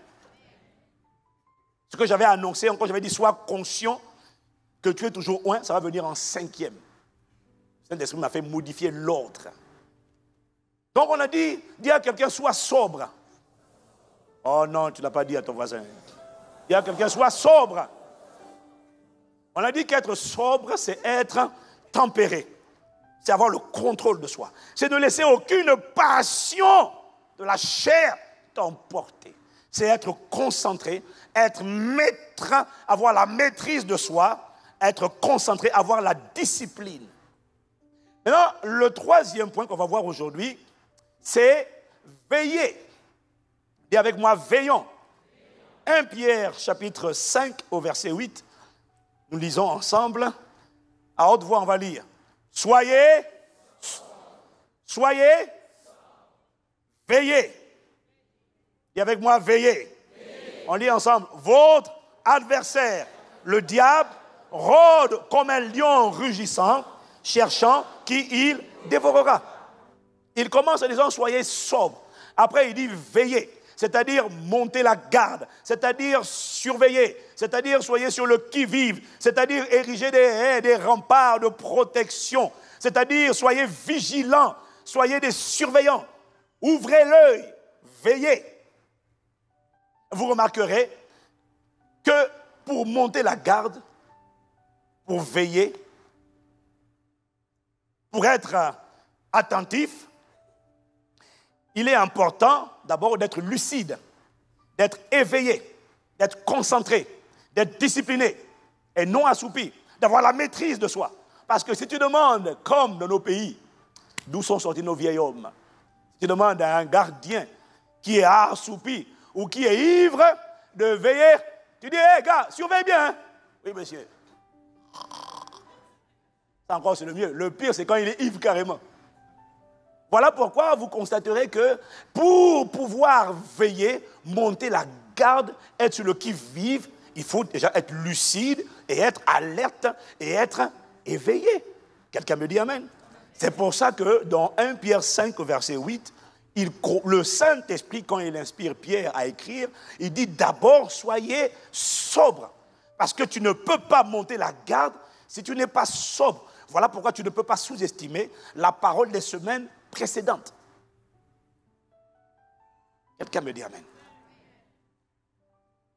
Speaker 1: Ce que j'avais annoncé, encore j'avais dit, sois conscient que tu es toujours loin, ça va venir en 5e. Le Saint-Esprit m'a fait modifier l'ordre. Donc on a dit, dis à quelqu'un, sois sobre. Oh non, tu ne l'as pas dit à ton voisin. Dis à quelqu'un, sois sobre. On a dit qu'être sobre, c'est être tempéré. C'est avoir le contrôle de soi. C'est ne laisser aucune passion de la chair t'emporter. C'est être concentré, être maître, avoir la maîtrise de soi, être concentré, avoir la discipline. Maintenant, le troisième point qu'on va voir aujourd'hui, c'est veiller. Dis avec moi, veillons. 1 Pierre, chapitre 5, au verset 8. Nous lisons ensemble. À haute voix, on va lire. Soyez, veillez. Dis avec moi, veillez. On lit ensemble. Votre adversaire, le diable, rôde comme un lion rugissant, cherchant qui il dévorera. Il commence en disant, soyez sobres. Après, il dit, veillez. C'est-à-dire monter la garde, c'est-à-dire surveiller, c'est-à-dire soyez sur le qui-vive, c'est-à-dire ériger des haies, des remparts de protection, c'est-à-dire soyez vigilants, soyez des surveillants, ouvrez l'œil, veillez. Vous remarquerez que pour monter la garde, pour veiller, pour être attentif, il est important d'abord d'être lucide, d'être éveillé, d'être concentré, d'être discipliné et non assoupi, d'avoir la maîtrise de soi. Parce que si tu demandes, comme dans nos pays, d'où sont sortis nos vieils hommes, si tu demandes à un gardien qui est assoupi ou qui est ivre de veiller, tu dis, hé gars, surveille bien. Hein? Oui, monsieur. Ça encore, c'est le mieux. Le pire, c'est quand il est ivre carrément. Voilà pourquoi vous constaterez que pour pouvoir veiller, monter la garde, être sur le qui-vive, il faut déjà être lucide et être alerte et être éveillé. Quelqu'un me dit amen. C'est pour ça que dans 1 Pierre 5, verset 8, le Saint-Esprit, quand il inspire Pierre à écrire, il dit d'abord soyez sobre. Parce que tu ne peux pas monter la garde si tu n'es pas sobre. Voilà pourquoi tu ne peux pas sous-estimer la parole des semaines précédentes. Quelqu'un me dit amen.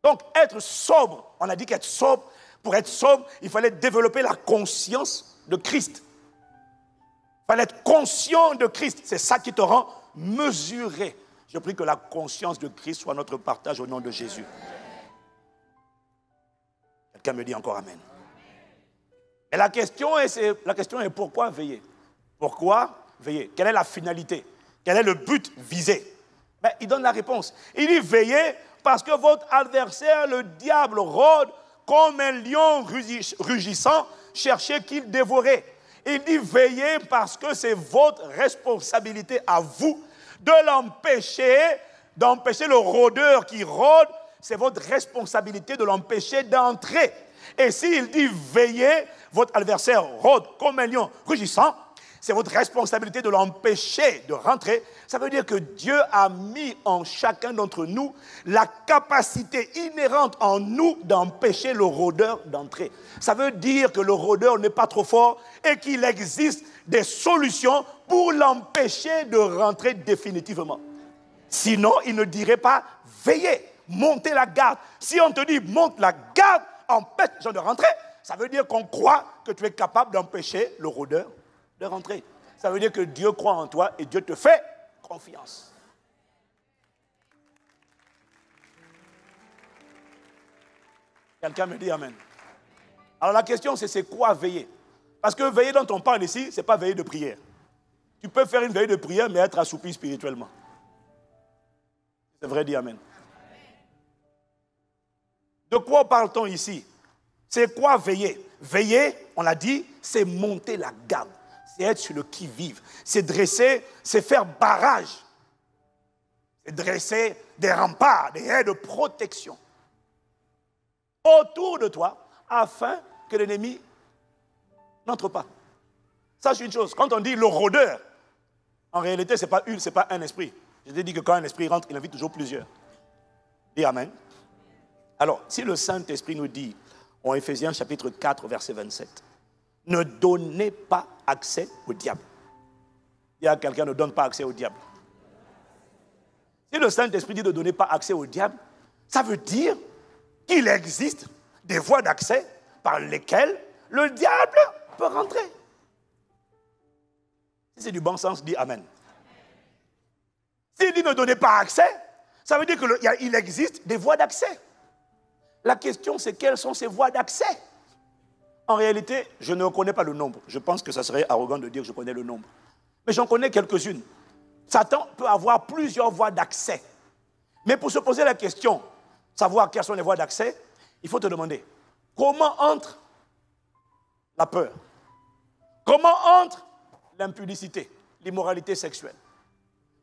Speaker 1: Donc, être sobre, on a dit qu'être sobre, pour être sobre, il fallait développer la conscience de Christ. Il fallait être conscient de Christ. C'est ça qui te rend mesuré. Je prie que la conscience de Christ soit notre partage au nom de Jésus. Quelqu'un me dit encore amen. Et la question est pourquoi veiller? Pourquoi veiller? Quelle est la finalité? Quel est le but visé? Ben, il donne la réponse. Il dit veillez parce que votre adversaire, le diable, rôde comme un lion rugissant, cherchez qu'il dévorait. Il dit veillez parce que c'est votre responsabilité à vous de d'empêcher le rôdeur qui rôde, c'est votre responsabilité de l'empêcher d'entrer. Et s'il dit veillez, votre adversaire rôde comme un lion rugissant, c'est votre responsabilité de l'empêcher de rentrer. Ça veut dire que Dieu a mis en chacun d'entre nous la capacité inhérente en nous d'empêcher le rôdeur d'entrer. Ça veut dire que le rôdeur n'est pas trop fort et qu'il existe des solutions pour l'empêcher de rentrer définitivement. Sinon, il ne dirait pas veillez, montez la garde. Si on te dit monte la garde, empêche les gens de rentrer, ça veut dire qu'on croit que tu es capable d'empêcher le rôdeur de rentrer. Ça veut dire que Dieu croit en toi et Dieu te fait confiance. Quelqu'un me dit amen. Alors la question c'est quoi veiller? Parce que veiller dont on parle ici, ce n'est pas veiller de prière. Tu peux faire une veille de prière mais être assoupi spirituellement. C'est vrai, dit amen. De quoi parle-t-on ici? C'est quoi veiller? Veiller, on l'a dit, c'est monter la garde. C'est être sur le qui-vive. C'est dresser, c'est faire barrage. C'est dresser des remparts, des haies de protection autour de toi afin que l'ennemi n'entre pas. Sache une chose, quand on dit le rôdeur, en réalité, ce n'est pas un esprit. Je t'ai dit que quand un esprit rentre, il invite toujours plusieurs. Dis amen. Alors, si le Saint-Esprit nous dit, en Éphésiens chapitre 4, verset 27, ne donnez pas accès au diable. Il y a quelqu'un qui ne donne pas accès au diable. Si le Saint-Esprit dit de ne donner pas accès au diable, ça veut dire qu'il existe des voies d'accès par lesquelles le diable peut rentrer. Si c'est du bon sens, dis amen. S'il dit ne donnez pas accès, ça veut dire qu'il existe des voies d'accès. La question, c'est quelles sont ces voies d'accès? En réalité, je ne connais pas le nombre. Je pense que ça serait arrogant de dire que je connais le nombre. Mais j'en connais quelques-unes. Satan peut avoir plusieurs voies d'accès. Mais pour se poser la question, savoir quelles sont les voies d'accès, il faut te demander, comment entre la peur? Comment entre l'impudicité, l'immoralité sexuelle?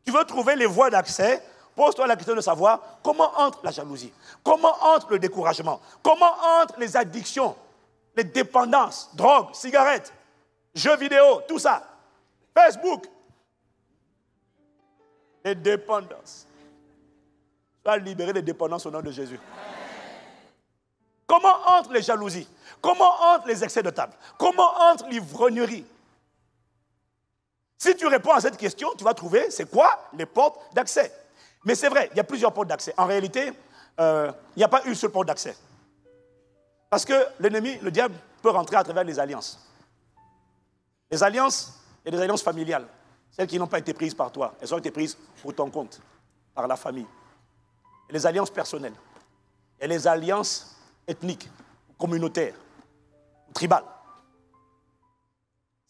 Speaker 1: Tu veux trouver les voies d'accès pose-toi la question de savoir comment entre la jalousie, comment entre le découragement, comment entre les addictions, les dépendances, drogue, cigarettes, jeux vidéo, tout ça, Facebook, les dépendances. Sois libéré des dépendances au nom de Jésus. Comment entre les jalousies? Comment entre les excès de table? Comment entre l'ivrognerie? Si tu réponds à cette question, tu vas trouver, c'est quoi les portes d'accès? Mais c'est vrai, il y a plusieurs portes d'accès. En réalité, il n'y a pas une seule porte d'accès. Parce que l'ennemi, le diable, peut rentrer à travers les alliances. Les alliances, il y a des alliances familiales. Celles qui n'ont pas été prises par toi, elles ont été prises pour ton compte, par la famille. Et les alliances personnelles. Et les alliances ethniques, communautaires, tribales.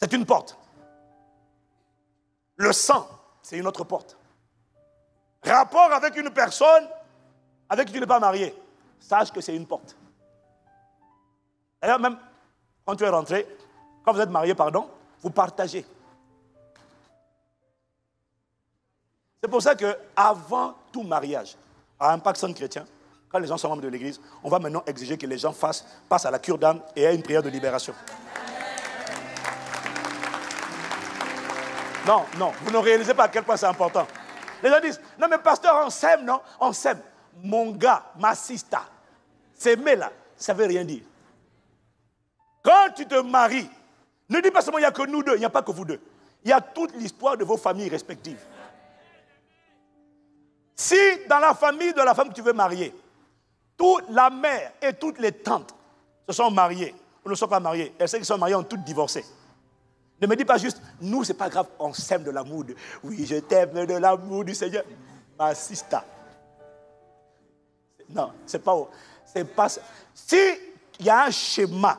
Speaker 1: C'est une porte. Le sang, c'est une autre porte. Rapport avec une personne avec qui tu n'es pas marié, sache que c'est une porte. D'ailleurs, même quand tu es rentré, quand vous êtes marié, pardon, vous partagez. C'est pour ça qu'avant tout mariage, à Impact Centre Chrétien, quand les gens sont membres de l'église, on va maintenant exiger que les gens passent à la cure d'âme et à une prière de libération. Non, vous ne réalisez pas à quel point c'est important. Les gens disent, non mais pasteur, on s'aime, non? On s'aime. Mon gars, ma sista, s'aimer là, ça ne veut rien dire. Quand tu te maries, ne dis pas seulement il n'y a que nous deux, il n'y a pas que vous deux. Il y a toute l'histoire de vos familles respectives. Si dans la famille de la femme que tu veux marier, toute la mère et toutes les tantes se sont mariées, ou ne sont pas mariées, et celles qui sont mariées ont toutes divorcé. Ne me dis pas juste, nous, c'est pas grave, on s'aime de l'amour. Oui, je t'aime de l'amour du Seigneur. Ma sista. Non, c'est pas. Si il y a un schéma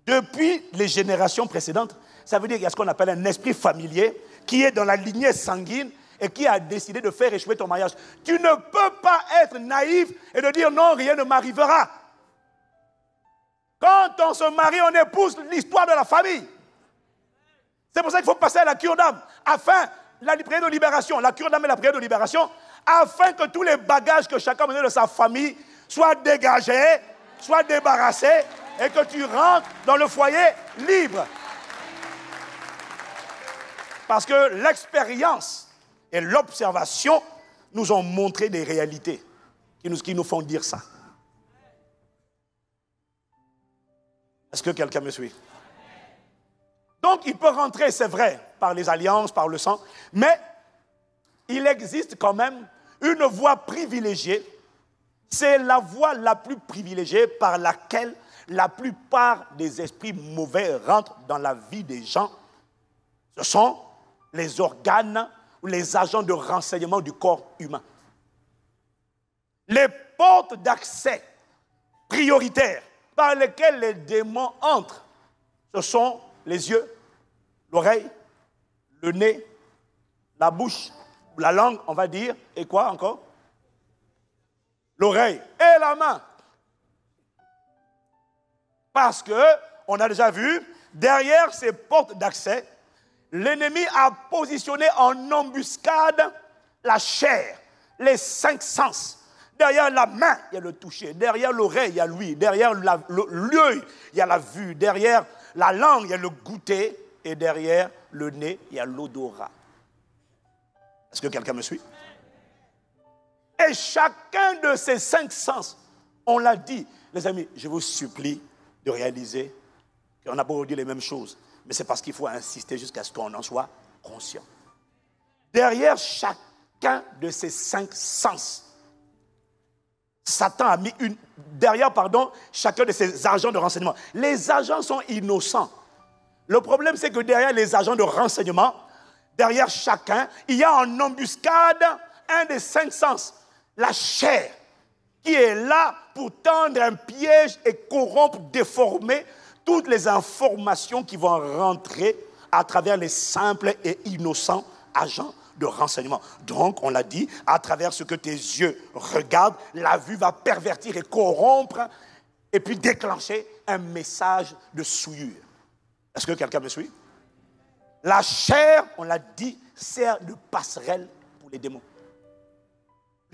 Speaker 1: depuis les générations précédentes, ça veut dire qu'il y a ce qu'on appelle un esprit familier qui est dans la lignée sanguine et qui a décidé de faire échouer ton mariage. Tu ne peux pas être naïf et de dire non, rien ne m'arrivera. Quand on se marie, on épouse l'histoire de la famille. C'est pour ça qu'il faut passer à la cure d'âme, afin, la prière de libération, la cure d'âme et la prière de libération, afin que tous les bagages que chacun menait de sa famille soient dégagés, soient débarrassés, et que tu rentres dans le foyer libre. Parce que l'expérience et l'observation nous ont montré des réalités qui nous font dire ça. Est-ce que quelqu'un me suit? Donc, il peut rentrer, c'est vrai, par les alliances, par le sang, mais il existe quand même une voie privilégiée. C'est la voie la plus privilégiée par laquelle la plupart des esprits mauvais rentrent dans la vie des gens. Ce sont les organes ou les agents de renseignement du corps humain. Les portes d'accès prioritaires par lesquelles les démons entrent, ce sont les yeux, l'oreille, le nez, la bouche, la langue, on va dire, et quoi encore? L'oreille et la main. Parce que, on a déjà vu, derrière ces portes d'accès, l'ennemi a positionné en embuscade la chair, les 5 sens. Derrière la main, il y a le toucher. Derrière l'oreille, il y a l'ouïe. Derrière l'œil, il y a la vue. Derrière la langue, il y a le goûter. Et derrière le nez, il y a l'odorat. Est-ce que quelqu'un me suit? Et chacun de ces 5 sens, on l'a dit, les amis, je vous supplie de réaliser qu'on a beau dire les mêmes choses, mais c'est parce qu'il faut insister jusqu'à ce qu'on en soit conscient. Derrière chacun de ces 5 sens, Satan a mis chacun de ces agents de renseignement. Les agents sont innocents. Le problème, c'est que derrière les agents de renseignement, derrière chacun, il y a en embuscade un des 5 sens, la chair, qui est là pour tendre un piège et corrompre, déformer toutes les informations qui vont rentrer à travers les simples et innocents agents de renseignement. Donc, on l'a dit, à travers ce que tes yeux regardent, la vue va pervertir et corrompre et puis déclencher un message de souillure. Est-ce que quelqu'un me suit? La chair, on l'a dit, sert de passerelle pour les démons.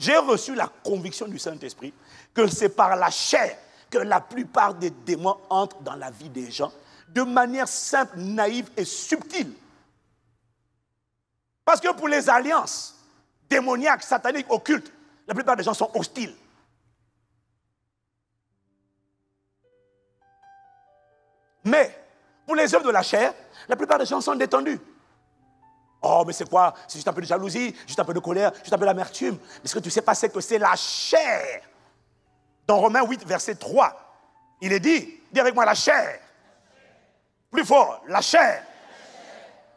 Speaker 1: J'ai reçu la conviction du Saint-Esprit que c'est par la chair que la plupart des démons entrent dans la vie des gens de manière simple, naïve et subtile. Parce que pour les alliances démoniaques, sataniques, occultes, la plupart des gens sont hostiles. Mais pour les œuvres de la chair, la plupart des gens sont détendus. Oh, mais c'est quoi? C'est juste un peu de jalousie, juste un peu de colère, juste un peu d'amertume. Mais ce que tu ne sais pas, c'est que c'est la chair. Dans Romains 8, verset 3, il est dit, dis avec moi la chair. Plus fort, la chair.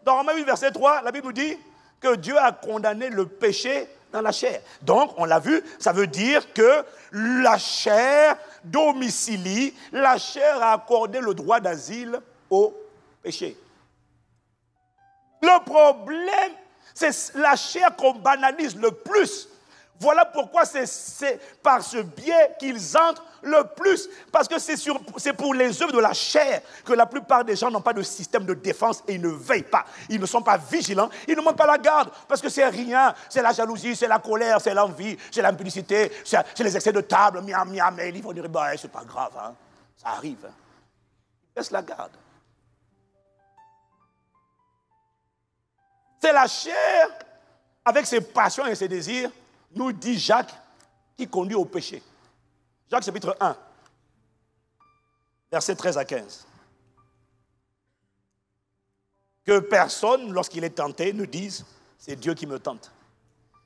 Speaker 1: Dans Romains 8, verset 3, la Bible nous dit que Dieu a condamné le péché dans la chair. Donc, on l'a vu, ça veut dire que la chair domicilie, la chair a accordé le droit d'asile au péché. Le problème, c'est la chair qu'on banalise le plus. Voilà pourquoi c'est par ce biais qu'ils entrent le plus. Parce que c'est pour les œuvres de la chair que la plupart des gens n'ont pas de système de défense et ils ne veillent pas. Ils ne sont pas vigilants, ils ne montent pas la garde. Parce que c'est rien, c'est la jalousie, c'est la colère, c'est l'envie, c'est l'impudicité, c'est les excès de table, miam, miam, et ils vont dire, bah, c'est pas grave, hein. Ça arrive. Hein. Ils baissent la garde. C'est la chair, avec ses passions et ses désirs, nous dit Jacques, qui conduit au péché. Jacques chapitre 1, versets 13 à 15. Que personne, lorsqu'il est tenté, ne dise, c'est Dieu qui me tente.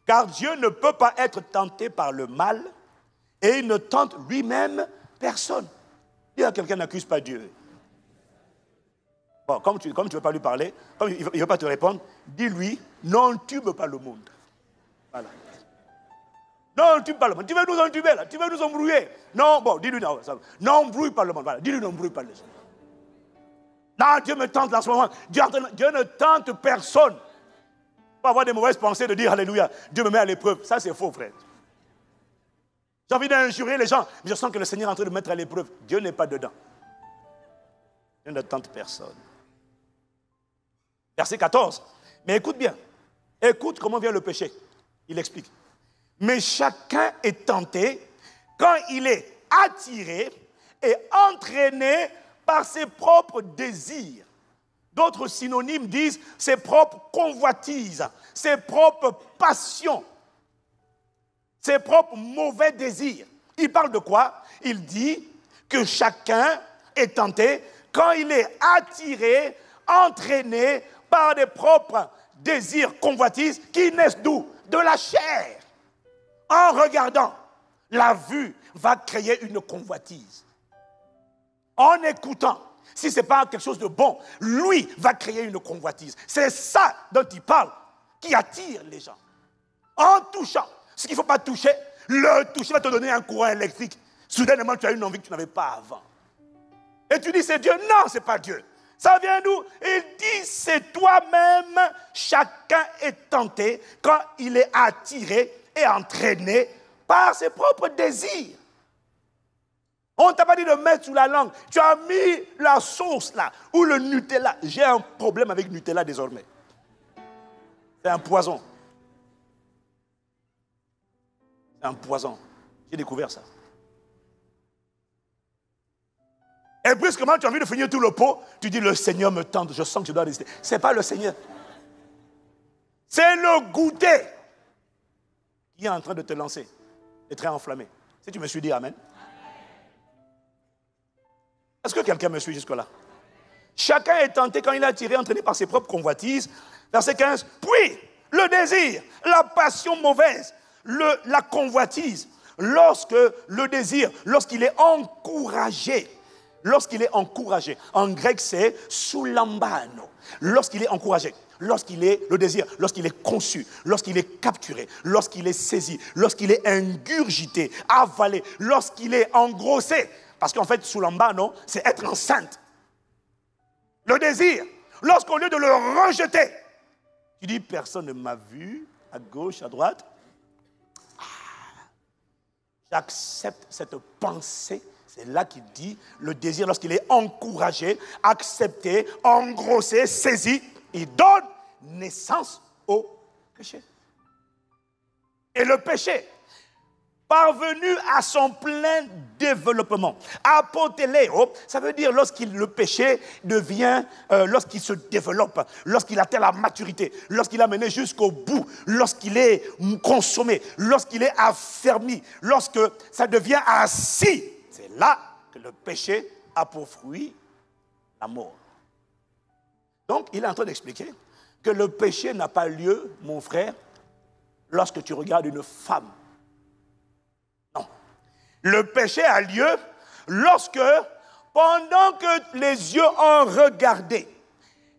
Speaker 1: Car Dieu ne peut pas être tenté par le mal, et il ne tente lui-même personne. Dis à quelqu'un, n'accuse pas Dieu. Bon, comme tu ne veux pas lui parler, comme il ne veut pas te répondre, dis-lui, n'entume pas le monde. Voilà. N'entume pas le monde. Tu veux nous entumer là, tu veux nous embrouiller. Non, bon, dis-lui, non, n'embrouille pas le monde. Voilà. Dis-lui, n'embrouille pas les gens. Non, Dieu me tente en ce moment. Dieu ne tente personne. Pas avoir des mauvaises pensées de dire, alléluia, Dieu me met à l'épreuve. Ça, c'est faux, frère. J'ai envie d'injurer les gens, mais je sens que le Seigneur est en train de me mettre à l'épreuve. Dieu n'est pas dedans. Dieu ne tente personne. Verset 14. Mais écoute bien. Écoute comment vient le péché. Il explique. Mais chacun est tenté quand il est attiré et entraîné par ses propres désirs. D'autres synonymes disent ses propres convoitises, ses propres passions, ses propres mauvais désirs. Il parle de quoi? Il dit que chacun est tenté quand il est attiré, entraîné par des propres désirs, convoitises, qui naissent d'où? De la chair. En regardant, la vue va créer une convoitise. En écoutant, si ce n'est pas quelque chose de bon, lui va créer une convoitise. C'est ça dont il parle, qui attire les gens. En touchant, ce qu'il ne faut pas toucher, le toucher va te donner un courant électrique. Soudainement, tu as une envie que tu n'avais pas avant. Et tu dis, c'est Dieu. Non, ce n'est pas Dieu. Ça vient d'où? Il dit, c'est toi-même. Chacun est tenté quand il est attiré et entraîné par ses propres désirs. On ne t'a pas dit de mettre sous la langue. Tu as mis la sauce là, ou le Nutella. J'ai un problème avec Nutella désormais. C'est un poison. C'est un poison. J'ai découvert ça. Et brusquement, tu as envie de finir tout le pot, tu dis, le Seigneur me tente, je sens que je dois résister. Ce n'est pas le Seigneur. C'est le goûter qui est en train de te lancer, de très enflammé. Si tu me suis dit Amen. Est-ce que quelqu'un me suit jusque-là? Chacun est tenté quand il est attiré, entraîné par ses propres convoitises. Verset 15. Puis, le désir, la passion mauvaise, la convoitise, lorsque le désir, lorsqu'il est encouragé, en grec c'est soulambano, lorsqu'il est encouragé, lorsqu'il est le désir, lorsqu'il est conçu, lorsqu'il est capturé, lorsqu'il est saisi, lorsqu'il est ingurgité, avalé, lorsqu'il est engrossé, parce qu'en fait soulambano c'est être enceinte. Le désir, lorsqu'au lieu de le rejeter, tu dis personne ne m'a vu, à gauche, à droite, j'accepte cette pensée. C'est là qu'il dit, le désir, lorsqu'il est encouragé, accepté, engrossé, saisi, il donne naissance au péché. Et le péché, parvenu à son plein développement. Apotéléo, ça veut dire le péché devient, lorsqu'il se développe, lorsqu'il atteint la maturité, lorsqu'il est mené jusqu'au bout, lorsqu'il est consommé, lorsqu'il est affermi, lorsque ça devient assis. C'est là que le péché a pour fruit la mort. Donc, il est en train d'expliquer que le péché n'a pas lieu, mon frère, lorsque tu regardes une femme. Non. Le péché a lieu lorsque, pendant que les yeux ont regardé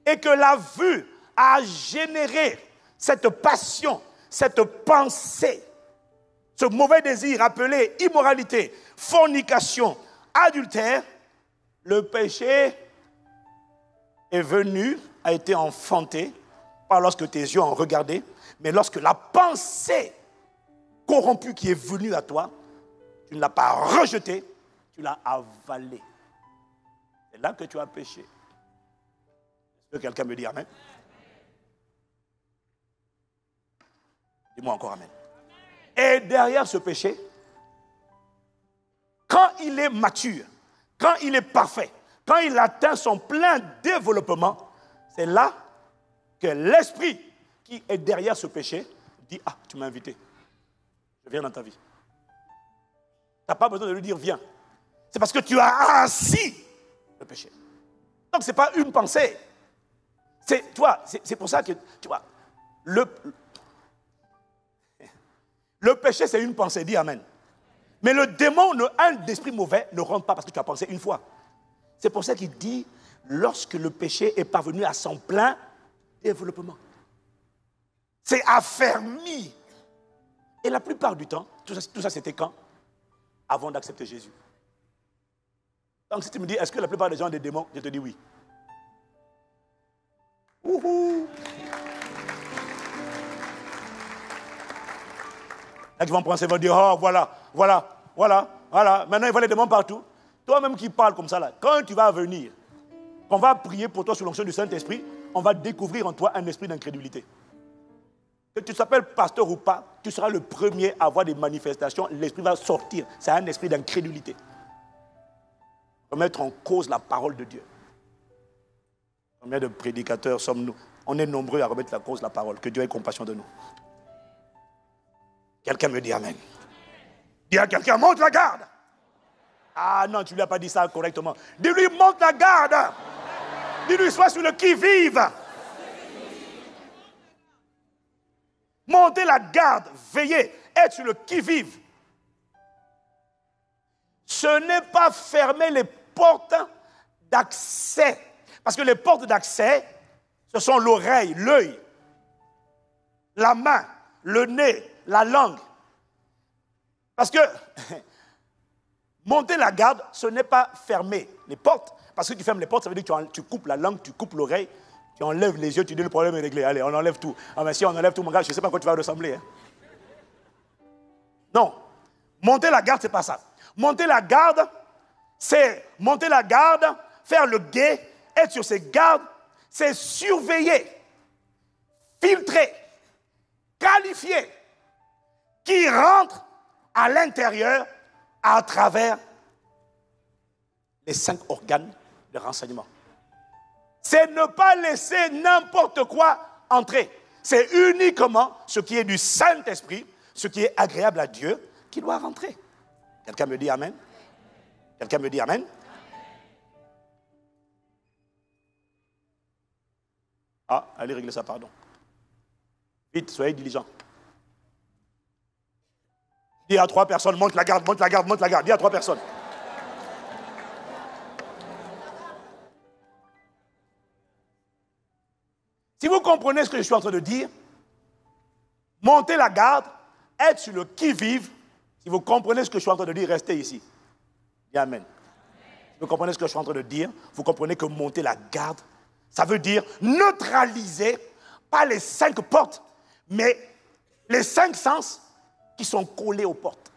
Speaker 1: et que la vue a généré cette passion, cette pensée, ce mauvais désir appelé immoralité, fornication, adultère, le péché est venu, a été enfanté, pas lorsque tes yeux ont regardé, mais lorsque la pensée corrompue qui est venue à toi, tu ne l'as pas rejetée, tu l'as avalée. C'est là que tu as péché. Est-ce que quelqu'un me dit amen? Dis-moi encore amen. Et derrière ce péché, quand il est mature, quand il est parfait, quand il atteint son plein développement, c'est là que l'esprit qui est derrière ce péché dit, ah, tu m'as invité, je viens dans ta vie. Tu n'as pas besoin de lui dire, viens. C'est parce que tu as assis le péché. Donc, ce n'est pas une pensée. C'est pour ça que, tu vois, le péché, c'est une pensée, dis amen. Mais le démon, un esprit mauvais, ne rentre pas parce que tu as pensé une fois. C'est pour ça qu'il dit, lorsque le péché est parvenu à son plein développement. C'est affermi. Et la plupart du temps, tout ça c'était quand? Avant d'accepter Jésus. Donc si tu me dis, est-ce que la plupart des gens ont des démons? Je te dis oui. Ouhou. Là, ils vont penser, ils vont dire, oh voilà. Maintenant, ils voient les démons partout. Toi-même qui parles comme ça, là, quand tu vas venir, on va prier pour toi sous l'onction du Saint-Esprit, on va découvrir en toi un esprit d'incrédulité. Que tu t'appelles pasteur ou pas, tu seras le premier à avoir des manifestations, l'esprit va sortir. C'est un esprit d'incrédulité. Remettre en cause la parole de Dieu. Combien de prédicateurs sommes-nous? On est nombreux à remettre en cause la parole. Que Dieu ait compassion de nous. Quelqu'un me dit amen. Dis à quelqu'un, monte la garde. Ah non, tu ne lui as pas dit ça correctement. Dis-lui, monte la garde. Dis-lui, sois sur le qui-vive. Montez la garde, veillez, être sur le qui-vive. Ce n'est pas fermer les portes d'accès. Parce que les portes d'accès, ce sont l'oreille, l'œil, la main, le nez, la langue. Parce que monter la garde, ce n'est pas fermer les portes. Parce que tu fermes les portes, ça veut dire que tu coupes la langue, tu coupes l'oreille, tu enlèves les yeux, tu dis le problème est réglé. Allez, on enlève tout. Ah mais si on enlève tout, mon gars, je ne sais pas à quoi tu vas ressembler. Hein. Non. Monter la garde, ce n'est pas ça. Monter la garde, c'est faire le guet, être sur ses gardes, c'est surveiller, filtrer, qualifier, qui rentre à l'intérieur à travers les 5 organes de renseignement. C'est ne pas laisser n'importe quoi entrer. C'est uniquement ce qui est du Saint-Esprit, ce qui est agréable à Dieu, qui doit rentrer. Quelqu'un me dit amen? Quelqu'un me dit amen? Ah, allez régler ça, pardon. Vite, soyez diligents. Dis à 3 personnes, monte la garde, monte la garde, monte la garde. Dis à 3 personnes. Si vous comprenez ce que je suis en train de dire, montez la garde, être sur le qui-vive. Si vous comprenez ce que je suis en train de dire, restez ici. Dis amen. Si vous comprenez ce que je suis en train de dire, vous comprenez que monter la garde, ça veut dire neutraliser, pas les 5 portes, mais les 5 sens qui sont collés aux portes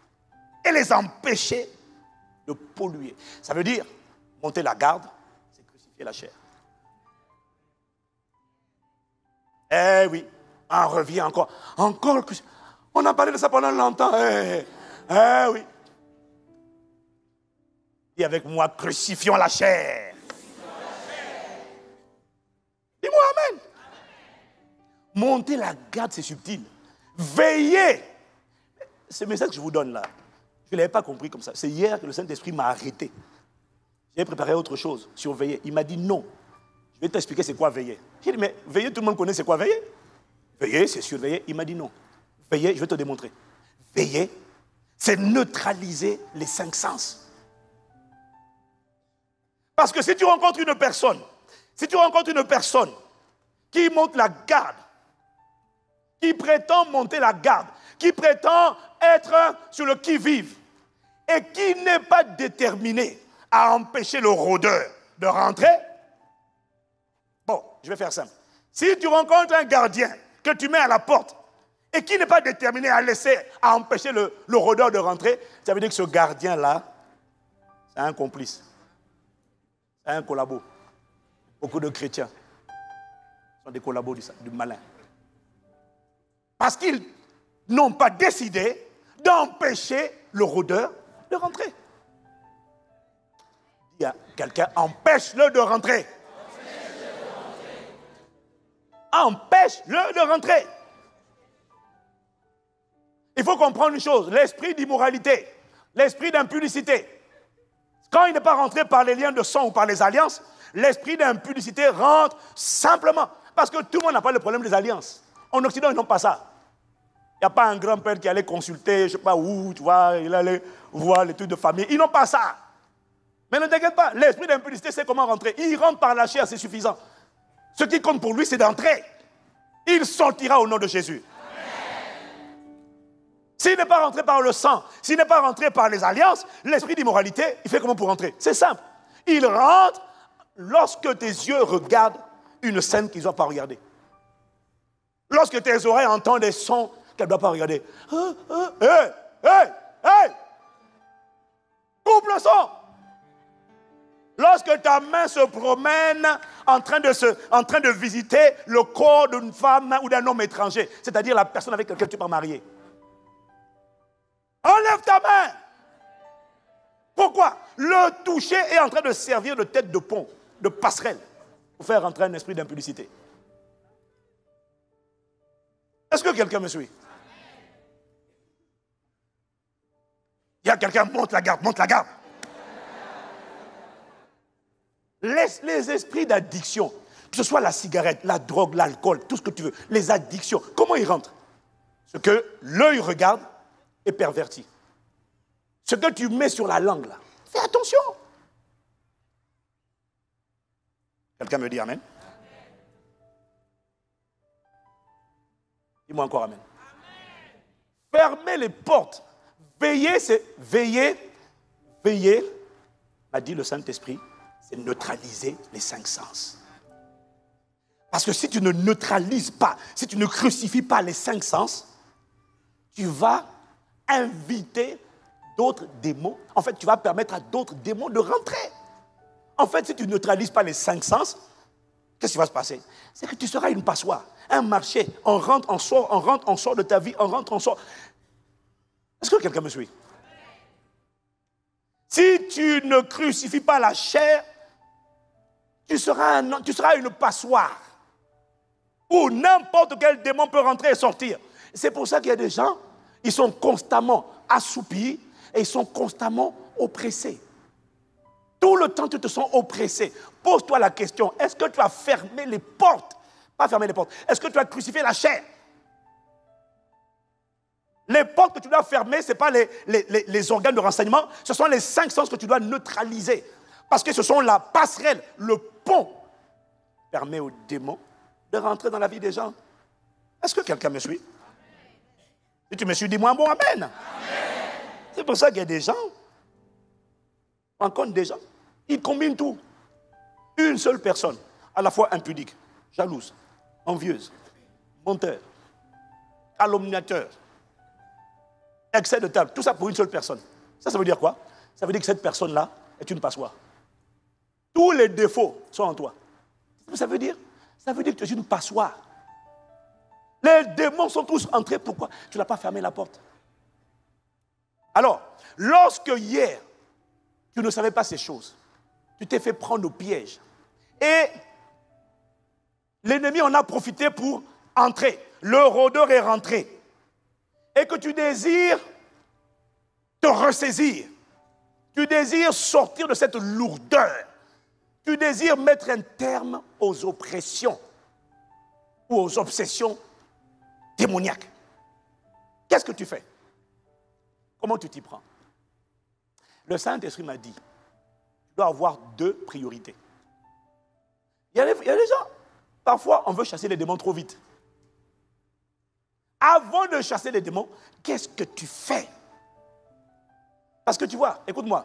Speaker 1: et les empêcher de polluer. Ça veut dire, monter la garde, c'est crucifier la chair. Eh oui, on revient encore. On a parlé de ça pendant longtemps. Ah oui. Dis avec moi, crucifions la chair. Dis-moi amen. Monter la garde, c'est subtil. Veillez. Ce message que je vous donne là, je ne l'avais pas compris comme ça. C'est hier que le Saint-Esprit m'a arrêté. J'ai préparé autre chose sur veiller. Il m'a dit non. Je vais t'expliquer c'est quoi veiller. J'ai dit mais veiller, tout le monde connaît c'est quoi veiller. Veiller, c'est surveiller. Il m'a dit non. Veiller, je vais te démontrer. Veiller, c'est neutraliser les 5 sens. Parce que si tu rencontres une personne qui monte la garde, qui prétend monter la garde, qui prétend être sur le qui-vive et qui n'est pas déterminé à empêcher le rôdeur de rentrer, bon, je vais faire simple. Si tu rencontres un gardien que tu mets à la porte et qui n'est pas déterminé à empêcher le rôdeur de rentrer, ça veut dire que ce gardien-là, c'est un complice, c'est un collabo. Beaucoup de chrétiens sont des collabos du malin. Parce qu'ils n'ont pas décidé d'empêcher le rôdeur de rentrer. Il y a quelqu'un, empêche-le de rentrer. Empêche-le de rentrer. Il faut comprendre une chose, l'esprit d'immoralité, l'esprit d'impudicité. Quand il n'est pas rentré par les liens de sang ou par les alliances, l'esprit d'impudicité rentre simplement. Parce que tout le monde n'a pas le problème des alliances. En Occident, ils n'ont pas ça. Il n'y a pas un grand-père qui allait consulter, je ne sais pas où, tu vois, il allait voir les trucs de famille. Ils n'ont pas ça. Mais ne t'inquiète pas, l'esprit d'impudicité sait comment rentrer. Il rentre par la chair, c'est suffisant. Ce qui compte pour lui, c'est d'entrer. Il sortira au nom de Jésus. S'il n'est pas rentré par le sang, s'il n'est pas rentré par les alliances, l'esprit d'immoralité, il fait comment pour rentrer? C'est simple. Il rentre lorsque tes yeux regardent une scène qu'ils ne doivent pas regarder. Lorsque tes oreilles entendent des sons qu'elles ne doivent pas regarder. Hey! Coupe le son! Lorsque ta main se promène en train de visiter le corps d'une femme ou d'un homme étranger, c'est-à-dire la personne avec laquelle tu n'es pas marié. Enlève ta main. Pourquoi? Le toucher est en train de servir de tête de pont, de passerelle, pour faire rentrer un esprit d'impudicité. Est-ce que quelqu'un me suit? Il y a quelqu'un, monte la garde. Laisse les esprits d'addiction, que ce soit la cigarette, la drogue, l'alcool, tout ce que tu veux, les addictions, comment ils rentrent? Ce que l'œil regarde est perverti. Ce que tu mets sur la langue, là, fais attention. Quelqu'un me dit amen? Dis-moi encore amen. Fermez les portes. Veillez, c'est veiller, m'a dit le Saint-Esprit, c'est neutraliser les 5 sens. Parce que si tu ne neutralises pas, si tu ne crucifies pas les 5 sens, tu vas inviter d'autres démons. En fait, tu vas permettre à d'autres démons de rentrer. En fait, si tu ne neutralises pas les 5 sens, qu'est-ce qui va se passer? C'est que tu seras une passoire, un marché. On rentre, on sort de ta vie, on rentre, on sort. Est-ce que quelqu'un me suit? Si tu ne crucifies pas la chair, tu seras une passoire où n'importe quel démon peut rentrer et sortir. C'est pour ça qu'il y a des gens, ils sont constamment assoupis et ils sont constamment oppressés. Tout le temps, tu te sens oppressé. Pose-toi la question, est-ce que tu as fermé les portes? Pas fermé les portes. Est-ce que tu as crucifié la chair? Les portes que tu dois fermer, ce n'est pas les organes de renseignement, ce sont les 5 sens que tu dois neutraliser. Parce que ce sont la passerelle, le pont, qui permet aux démons de rentrer dans la vie des gens. Est-ce que quelqu'un me suit? Si tu me suis, dis-moi un bon amen. Amen. C'est pour ça qu'il y a des gens, on rencontre des gens, ils combinent tout. Une seule personne, à la fois impudique, jalouse, envieuse, menteur, calomniateur, excès de table, tout ça pour une seule personne. Ça veut dire quoi? Ça veut dire que cette personne-là est une passoire. Tous les défauts sont en toi. Ça veut dire que tu es une passoire. Les démons sont tous entrés. Pourquoi? Tu n'as pas fermé la porte. Alors, lorsque hier, tu ne savais pas ces choses, tu t'es fait prendre au piège. Et l'ennemi en a profité pour entrer. Le rôdeur est rentré. Et que tu désires te ressaisir. Tu désires sortir de cette lourdeur. Tu désires mettre un terme aux oppressions ou aux obsessions démoniaques. Qu'est-ce que tu fais? Comment tu t'y prends? Le Saint-Esprit m'a dit, tu dois avoir 2 priorités. Il y a des gens, parfois on veut chasser les démons trop vite. Avant de chasser les démons, qu'est-ce que tu fais? Parce que tu vois, écoute-moi,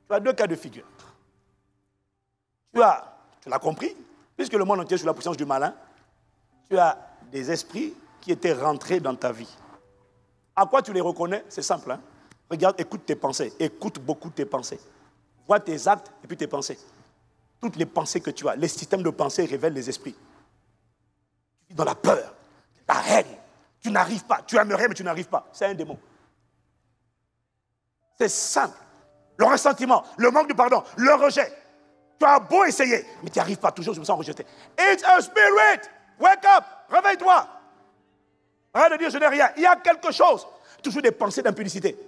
Speaker 1: tu as 2 cas de figure. Tu l'as compris, puisque le monde entier est sous la puissance du malin, tu as des esprits qui étaient rentrés dans ta vie. À quoi tu les reconnais? C'est simple. Hein? Regarde, écoute tes pensées. Écoute beaucoup tes pensées. Vois tes actes et puis tes pensées. Toutes les pensées que tu as, les systèmes de pensée révèlent les esprits. Tu vis dans la peur, la haine. Tu n'arrives pas. Tu aimerais, mais tu n'arrives pas. C'est un démon. C'est simple. Le ressentiment, le manque de pardon, le rejet. Tu as beau essayer, mais tu n'y arrives pas. Toujours, je me sens rejeté. It's a spirit. Wake up. Réveille-toi. Arrête de dire je n'ai rien. Il y a quelque chose. Toujours des pensées d'impudicité.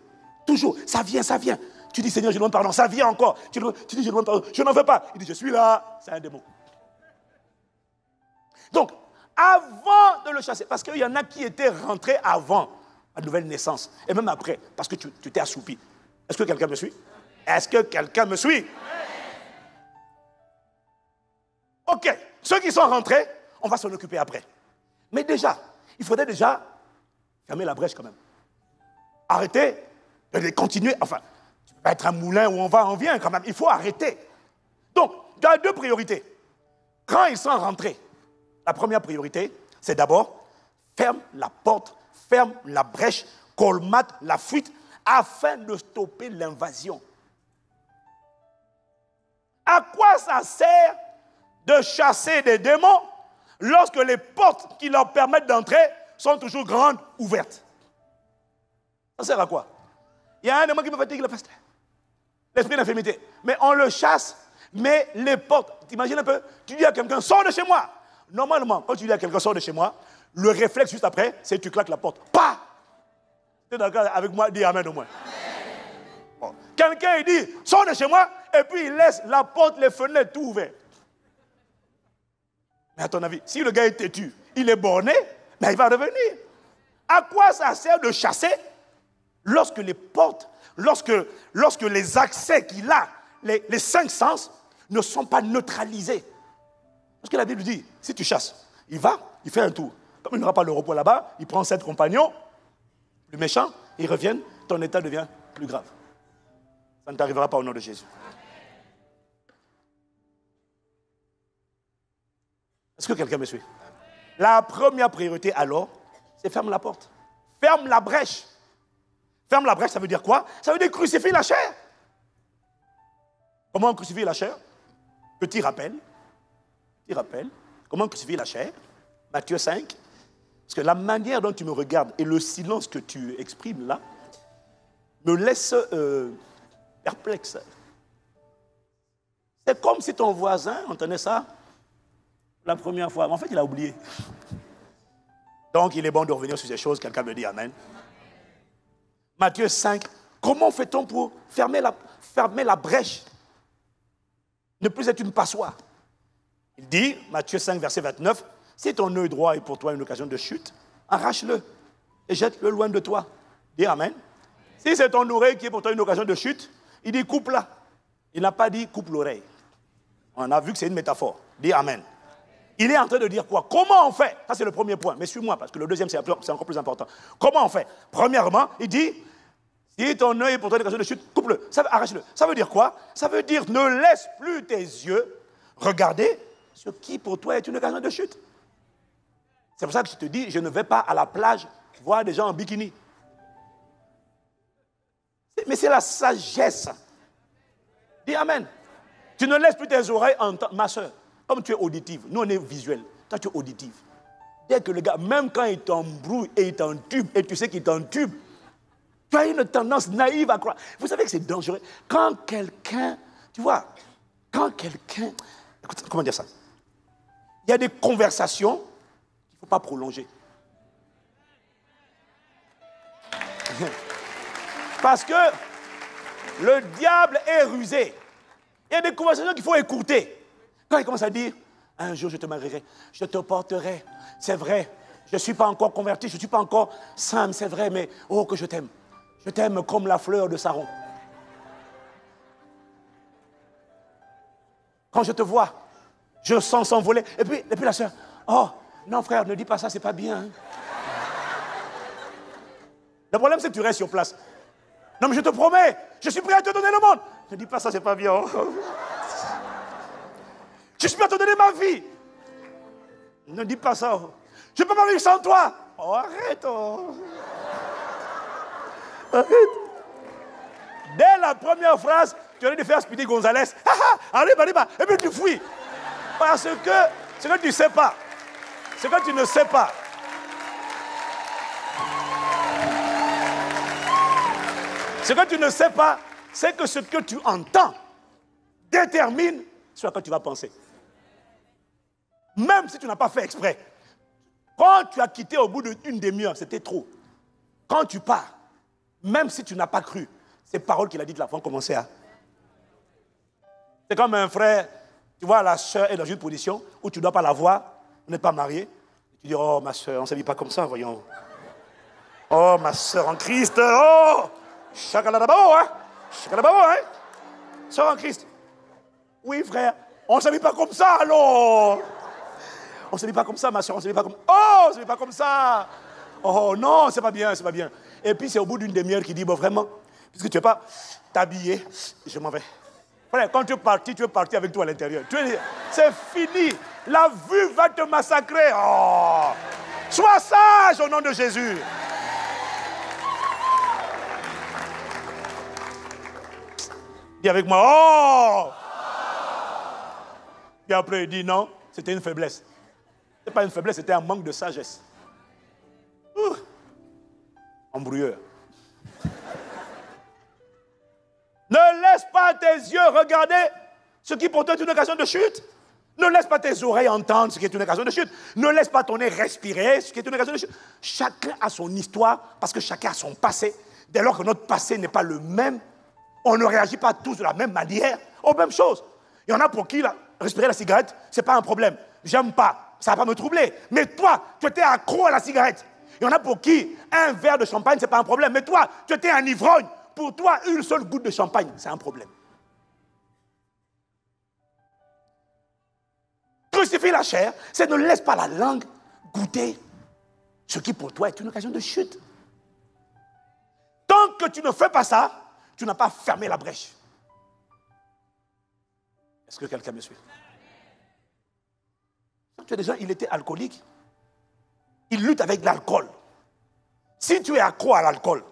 Speaker 1: Toujours. Ça vient, ça vient. Tu dis Seigneur, je demande pardon. Ça vient encore. Tu dis je demande pardon. Je n'en veux pas. Il dit je suis là. C'est un démon. Donc, avant de le chasser, parce qu'il y en a qui étaient rentrés avant la nouvelle naissance, et même après, parce que tu t'es assoupi. Est-ce que quelqu'un me suit? Est-ce que quelqu'un me suit? Ok, ceux qui sont rentrés, on va s'en occuper après. Mais déjà, il faudrait déjà fermer la brèche quand même. Arrêter de continuer. Enfin, tu ne peux pas être un moulin où on va, on vient quand même. Il faut arrêter. Donc, tu as 2 priorités. Quand ils sont rentrés, la première priorité, c'est d'abord ferme la porte, ferme la brèche, colmate la fuite, afin de stopper l'invasion. À quoi ça sert de chasser des démons lorsque les portes qui leur permettent d'entrer sont toujours grandes, ouvertes? Ça sert à quoi? Il y a un démon qui peut fatiguer le pasteur. L'esprit d'infirmité. Mais on le chasse, mais les portes, t'imagines un peu, tu dis à quelqu'un, sors de chez moi. Normalement, quand tu dis à quelqu'un, sors de chez moi, le réflexe juste après, c'est que tu claques la porte. Pas! Tu es d'accord avec moi? Dis amen au moins. Bon. Quelqu'un, il dit, sors de chez moi, et puis il laisse la porte, les fenêtres tout ouvertes. Mais à ton avis, si le gars est têtu, il est borné, mais il va revenir. À quoi ça sert de chasser lorsque les portes, lorsque les accès qu'il a, les 5 sens, ne sont pas neutralisés? Parce que la Bible dit, si tu chasses, il va, il fait un tour. Comme il n'aura pas le repos là-bas, il prend 7 compagnons, plus méchants, ils reviennent, ton état devient plus grave. Ça ne t'arrivera pas au nom de Jésus. Est-ce que quelqu'un me suit? La première priorité alors, c'est ferme la porte. Ferme la brèche. Ferme la brèche, ça veut dire quoi? Ça veut dire crucifier la chair. Comment crucifier la chair? Petit rappel. Comment crucifier la chair? Matthieu 5. Parce que la manière dont tu me regardes et le silence que tu exprimes là me laisse perplexe. C'est comme si ton voisin entendait ça la première fois. Mais en fait, il a oublié. Donc, il est bon de revenir sur ces choses. Quelqu'un me dit amen. Matthieu 5. Comment fait-on pour fermer la brèche? Ne plus être une passoire. Il dit, Matthieu 5, verset 29, si ton œil droit est pour toi une occasion de chute, arrache-le et jette-le loin de toi. Dis amen. Si c'est ton oreille qui est pour toi une occasion de chute, il dit coupe-la. Il n'a pas dit coupe l'oreille. On a vu que c'est une métaphore. Dis amen. Il est en train de dire quoi? Comment on fait? Ça, c'est le premier point. Mais suis-moi, parce que le deuxième, c'est encore plus important. Comment on fait? Premièrement, il dit, si ton œil est pour toi une occasion de chute, coupe-le. Arrache-le. Ça veut dire quoi? Ça veut dire ne laisse plus tes yeux regarder ce qui pour toi est une occasion de chute. C'est pour ça que je te dis, je ne vais pas à la plage voir des gens en bikini. Mais c'est la sagesse. Dis amen. Tu ne laisses plus tes oreilles entendre. Ma soeur, comme tu es auditive, nous on est visuel, toi tu es auditive. Dès que le gars, même quand il t'embrouille et il t'entube, et tu sais qu'il t'entube, Tu as une tendance naïve à croire. Vous savez que c'est dangereux. Quand quelqu'un, tu vois, écoute, comment dire ça? Il y a des conversations qu'il ne faut pas prolonger. Parce que le diable est rusé. Il y a des conversations qu'il faut écouter. Quand il commence à dire, un jour je te marierai, je te porterai, c'est vrai, je ne suis pas encore converti, je ne suis pas encore saint, c'est vrai, mais oh que je t'aime. Je t'aime comme la fleur de Saron. Quand je te vois, je sens s'envoler. Et puis la soeur, oh, non frère, ne dis pas ça, c'est pas bien. Hein. Le problème, c'est que tu restes sur place. Non, mais je te promets, je suis prêt à te donner le monde. Ne dis pas ça, c'est pas bien. Je suis prêt à te donner ma vie. Ne dis pas ça. Je ne peux pas vivre sans toi. Oh, arrête. Oh. Arrête. Dès la première phrase, tu allais te faire Speedy Gonzalez. Arrive. Et puis tu fuis. Parce que ce que tu ne sais pas, ce que tu ne sais pas, ce que tu ne sais pas, c'est que ce que tu entends détermine ce à quoi tu vas penser. Même si tu n'as pas fait exprès. Quand tu as quitté au bout d'une demi-heure, c'était trop. Quand tu pars, même si tu n'as pas cru, ces paroles qu'il a dites là vont commencer à... C'est comme un frère, tu vois, la soeur est dans une position où tu ne dois pas la voir, vous n'êtes pas marié. Tu dis, oh ma soeur, on ne s'habille pas comme ça, voyons. Oh ma soeur en Christ, oh Chakalababo, hein? Chakalababo, hein? Soeur en Christ. Oui, frère, on ne s'habille pas comme ça, alors. On ne s'habille pas comme ça, ma soeur, on ne s'habille pas comme... Oh, on ne s'habille pas comme ça. Oh, non, c'est pas bien, c'est pas bien. Et puis, c'est au bout d'une demi-heure qu'il dit, bon, vraiment, puisque tu ne veux pas t'habiller, je m'en vais. Frère, quand tu es parti avec toi à l'intérieur. C'est fini. La vue va te massacrer. Oh. Sois sage au nom de Jésus. Dis avec moi, oh! Et après, il dit non, c'était une faiblesse. Ce n'est pas une faiblesse, c'était un manque de sagesse. Embrouilleur. Ne laisse pas tes yeux regarder ce qui pour toi est une occasion de chute. Ne laisse pas tes oreilles entendre ce qui est une occasion de chute. Ne laisse pas ton nez respirer ce qui est une occasion de chute. Chacun a son histoire parce que chacun a son passé. Dès lors que notre passé n'est pas le même, on ne réagit pas tous de la même manière aux mêmes choses. Il y en a pour qui respirer la cigarette, ce n'est pas un problème. J'aime pas, ça ne va pas me troubler. Mais toi, tu étais accro à la cigarette. Il y en a pour qui un verre de champagne, ce n'est pas un problème. Mais toi, tu étais un ivrogne. Pour toi, une seule goutte de champagne, c'est un problème. Crucifie la chair, c'est ne laisse pas la langue goûter ce qui pour toi est une occasion de chute. Tant que tu ne fais pas ça, tu n'as pas fermé la brèche. Est-ce que quelqu'un me suit? Tu as des gens, il était alcoolique. Il lutte avec l'alcool. Si tu es accro à l'alcool,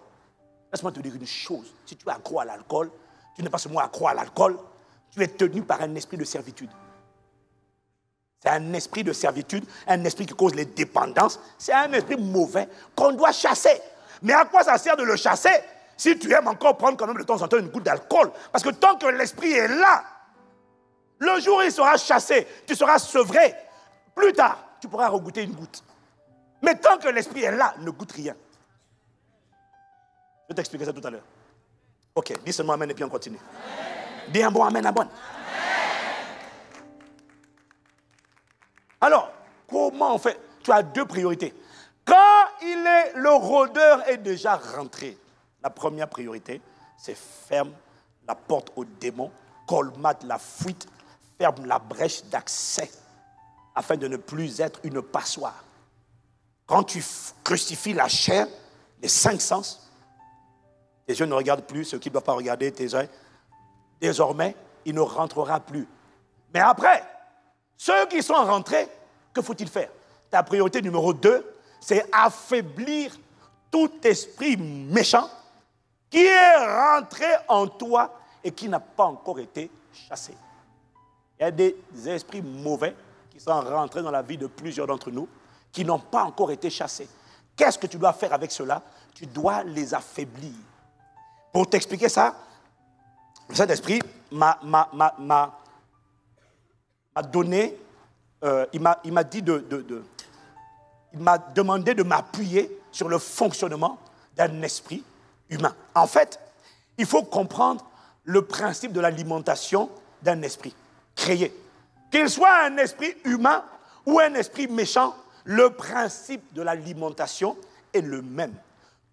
Speaker 1: laisse-moi te dire une chose. Si tu es accro à l'alcool, tu n'es pas seulement accro à l'alcool, tu es tenu par un esprit de servitude. C'est un esprit de servitude, un esprit qui cause les dépendances. C'est un esprit mauvais qu'on doit chasser. Mais à quoi ça sert de le chasser si tu aimes encore prendre quand même de temps en temps une goutte d'alcool? Parce que tant que l'esprit est là, le jour où il sera chassé, tu seras sevré. Plus tard, tu pourras regoûter une goutte. Mais tant que l'esprit est là, ne goûte rien. Je vais t'expliquer ça tout à l'heure. Ok, dis seulement amen et puis on continue. Amen. Dis un bon amen, un bon. Amen. Alors, comment on fait? Tu as deux priorités. Quand le rôdeur est déjà rentré, la première priorité, c'est ferme la porte aux démons, colmate la fuite, ferme la brèche d'accès, afin de ne plus être une passoire. Quand tu crucifies la chair, les 5 sens, tes yeux ne regardent plus, ceux qui ne doivent pas regarder tes yeux, désormais, il ne rentrera plus. Mais après, ceux qui sont rentrés, que faut-il faire? Ta priorité numéro 2, c'est affaiblir tout esprit méchant qui est rentré en toi et qui n'a pas encore été chassé. Il y a des esprits mauvais qui sont rentrés dans la vie de plusieurs d'entre nous, qui n'ont pas encore été chassés. Qu'est-ce que tu dois faire avec cela? tu dois les affaiblir. Pour t'expliquer ça, le Saint-Esprit m'a donné, il m'a dit il m'a demandé de m'appuyer sur le fonctionnement d'un esprit humain. En fait, il faut comprendre le principe de l'alimentation d'un esprit créé. Qu'il soit un esprit humain ou un esprit méchant, le principe de l'alimentation est le même.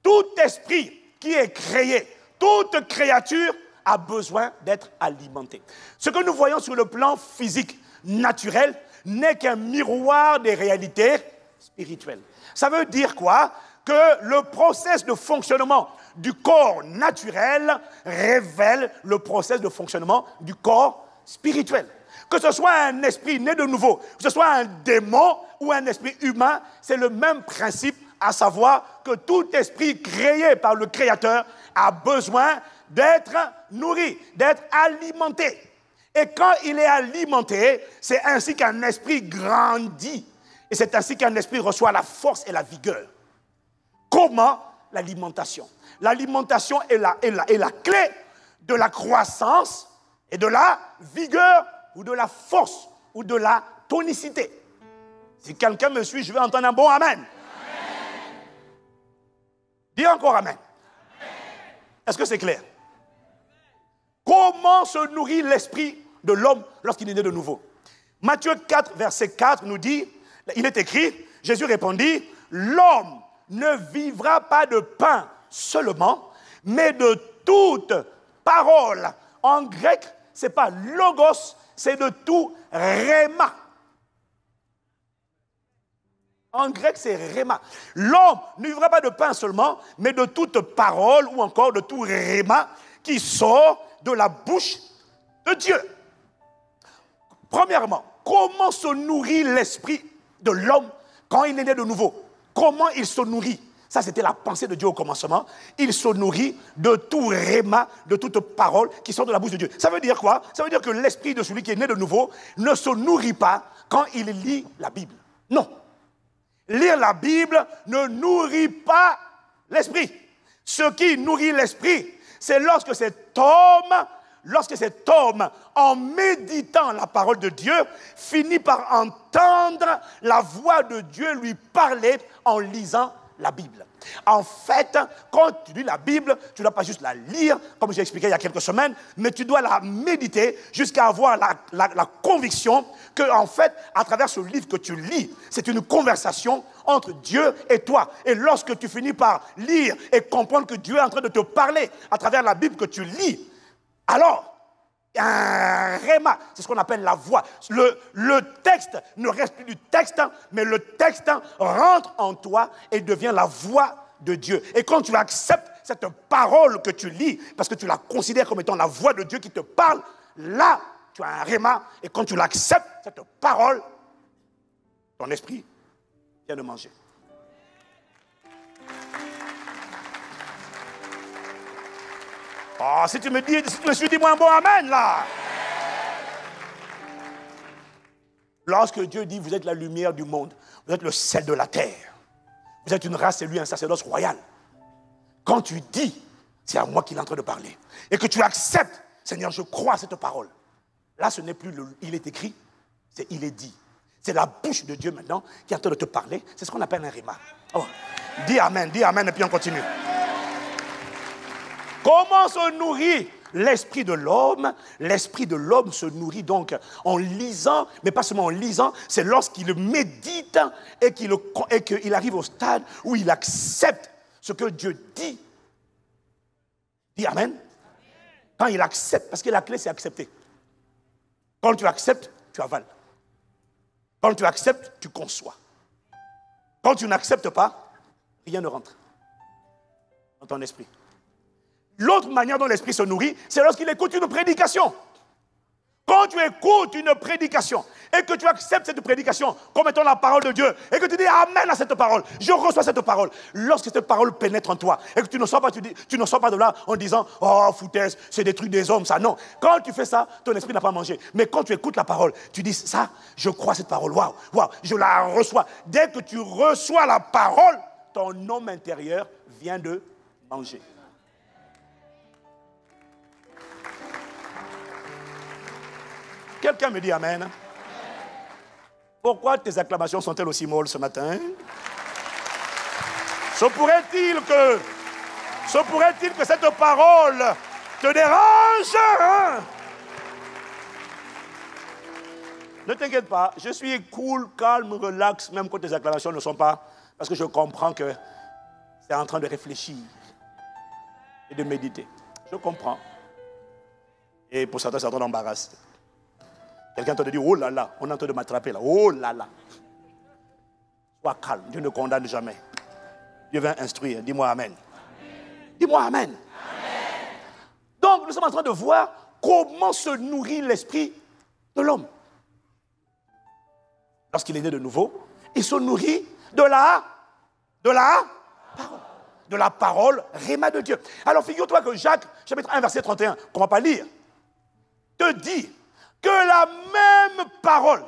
Speaker 1: Tout esprit qui est créé, toute créature a besoin d'être alimentée. Ce que nous voyons sur le plan physique, naturel, n'est qu'un miroir des réalités spirituelles. Ça veut dire quoi? Que le processus de fonctionnement du corps naturel révèle le processus de fonctionnement du corps spirituel. Que ce soit un esprit né de nouveau, que ce soit un démon ou un esprit humain, c'est le même principe, à savoir que tout esprit créé par le Créateur a besoin d'être nourri, d'être alimenté. Et quand il est alimenté, c'est ainsi qu'un esprit grandit. Et c'est ainsi qu'un esprit reçoit la force et la vigueur. Comment? L'alimentation. L'alimentation est la clé de la croissance et de la vigueur ou de la force ou de la tonicité. Si quelqu'un me suit, je vais entendre un bon amen. Amen. Dis encore amen. Amen. Est-ce que c'est clair? Comment se nourrit l'esprit de l'homme lorsqu'il est né de nouveau? Matthieu 4, verset 4 nous dit, il est écrit, Jésus répondit, l'homme ne vivra pas de pain seulement, mais de toute parole. En grec, ce n'est pas logos, c'est de tout rhéma. En grec, c'est rhéma. L'homme ne vivra pas de pain seulement, mais de toute parole ou encore de tout rhéma qui sort de la bouche de Dieu. Premièrement, comment se nourrit l'esprit de l'homme quand il est né de nouveau? Comment il se nourrit? Ça, c'était la pensée de Dieu au commencement. Il se nourrit de tout rhéma, de toute parole qui sort de la bouche de Dieu. Ça veut dire quoi? Ça veut dire que l'esprit de celui qui est né de nouveau ne se nourrit pas quand il lit la Bible. Non. Lire la Bible ne nourrit pas l'esprit. Ce qui nourrit l'esprit, c'est lorsque cet homme, en méditant la parole de Dieu, finit par entendre la voix de Dieu lui parler en lisant la Bible. En fait, quand tu lis la Bible, tu ne dois pas juste la lire, comme j'ai expliqué il y a quelques semaines, mais tu dois la méditer jusqu'à avoir la conviction que, en fait, à travers ce livre que tu lis, c'est une conversation entre Dieu et toi. Et lorsque tu finis par lire et comprendre que Dieu est en train de te parler à travers la Bible que tu lis, alors, un rhéma, c'est ce qu'on appelle la voix. Le texte ne reste plus du texte, mais le texte rentre en toi et devient la voix de Dieu. Et quand tu acceptes cette parole que tu lis, parce que tu la considères comme étant la voix de Dieu qui te parle, là, tu as un rhéma. Et quand tu l'acceptes, cette parole, ton esprit vient de manger. Oh, si tu me suis, dis-moi un bon amen, là. Lorsque Dieu dit, vous êtes la lumière du monde, vous êtes le sel de la terre, vous êtes une race élue, un sacerdoce royal. Quand tu dis, c'est à moi qu'il est en train de parler, et que tu acceptes, Seigneur, je crois à cette parole. Là, ce n'est plus il est écrit, c'est il est dit. C'est la bouche de Dieu maintenant qui est en train de te parler. C'est ce qu'on appelle un rhéma. Oh. Dis amen, et puis on continue. Comment se nourrit l'esprit de l'homme? L'esprit de l'homme se nourrit donc en lisant, mais pas seulement en lisant, c'est lorsqu'il médite et qu'il arrive au stade où il accepte ce que Dieu dit. Dis amen. Quand il accepte, parce que la clé c'est accepter. Quand tu acceptes, tu avales. Quand tu acceptes, tu conçois. Quand tu n'acceptes pas, rien ne rentre dans ton esprit. L'autre manière dont l'esprit se nourrit, c'est lorsqu'il écoute une prédication. Quand tu écoutes une prédication et que tu acceptes cette prédication comme étant la parole de Dieu et que tu dis amen à cette parole, je reçois cette parole. Lorsque cette parole pénètre en toi et que tu ne sors pas, tu ne sors pas de là en disant oh foutaise, c'est des trucs des hommes ça. Non, quand tu fais ça, ton esprit n'a pas mangé. Mais quand tu écoutes la parole, tu dis ça, je crois cette parole. Waouh, je la reçois. Dès que tu reçois la parole, ton homme intérieur vient de manger. Quelqu'un me dit amen. Pourquoi tes acclamations sont-elles aussi molles ce matin? Se pourrait-il que cette parole te dérange, hein? Ne t'inquiète pas, je suis cool, calme, relax, même quand tes acclamations ne sont pas, parce que je comprends que c'est en train de réfléchir et de méditer. Je comprends. Et pour certains, ça t'embarrasse. Quelqu'un te dit, oh là là, on est en train de m'attraper là, oh là là. Sois calme, Dieu ne condamne jamais. Dieu va instruire, dis-moi amen. Dis-moi amen. Amen. Donc, nous sommes en train de voir comment se nourrit l'esprit de l'homme. Lorsqu'il est né de nouveau, il se nourrit de la parole rhéma de Dieu. Alors, figure-toi que Jacques, chapitre 1, verset 31, qu'on ne va pas lire, te dit que la même parole,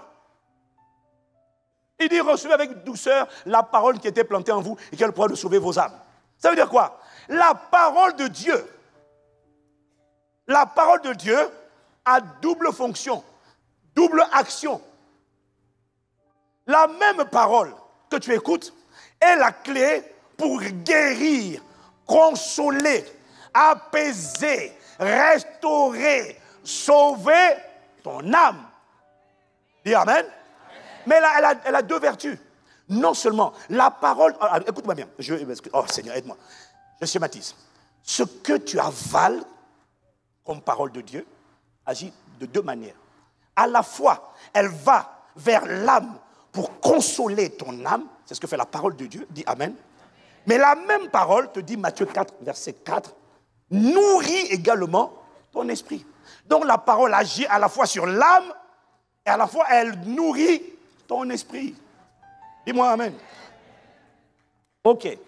Speaker 1: il dit, recevez avec douceur la parole qui était plantée en vous et qui a le pouvoir de sauver vos âmes. Ça veut dire quoi? La parole de Dieu a double fonction, double action. La même parole que tu écoutes est la clé pour guérir, consoler, apaiser, restaurer, sauver ton âme. Dis amen. Mais elle a deux vertus. Non seulement la parole... écoute-moi bien. Oh Seigneur, aide-moi. Je schématise. Ce que tu avales comme parole de Dieu agit de deux manières. À la fois, elle va vers l'âme pour consoler ton âme. C'est ce que fait la parole de Dieu. Dis amen. Mais la même parole, te dit Matthieu 4, verset 4, nourrit également ton esprit. Donc la parole agit à la fois sur l'âme et à la fois elle nourrit ton esprit. Dis-moi amen. Ok.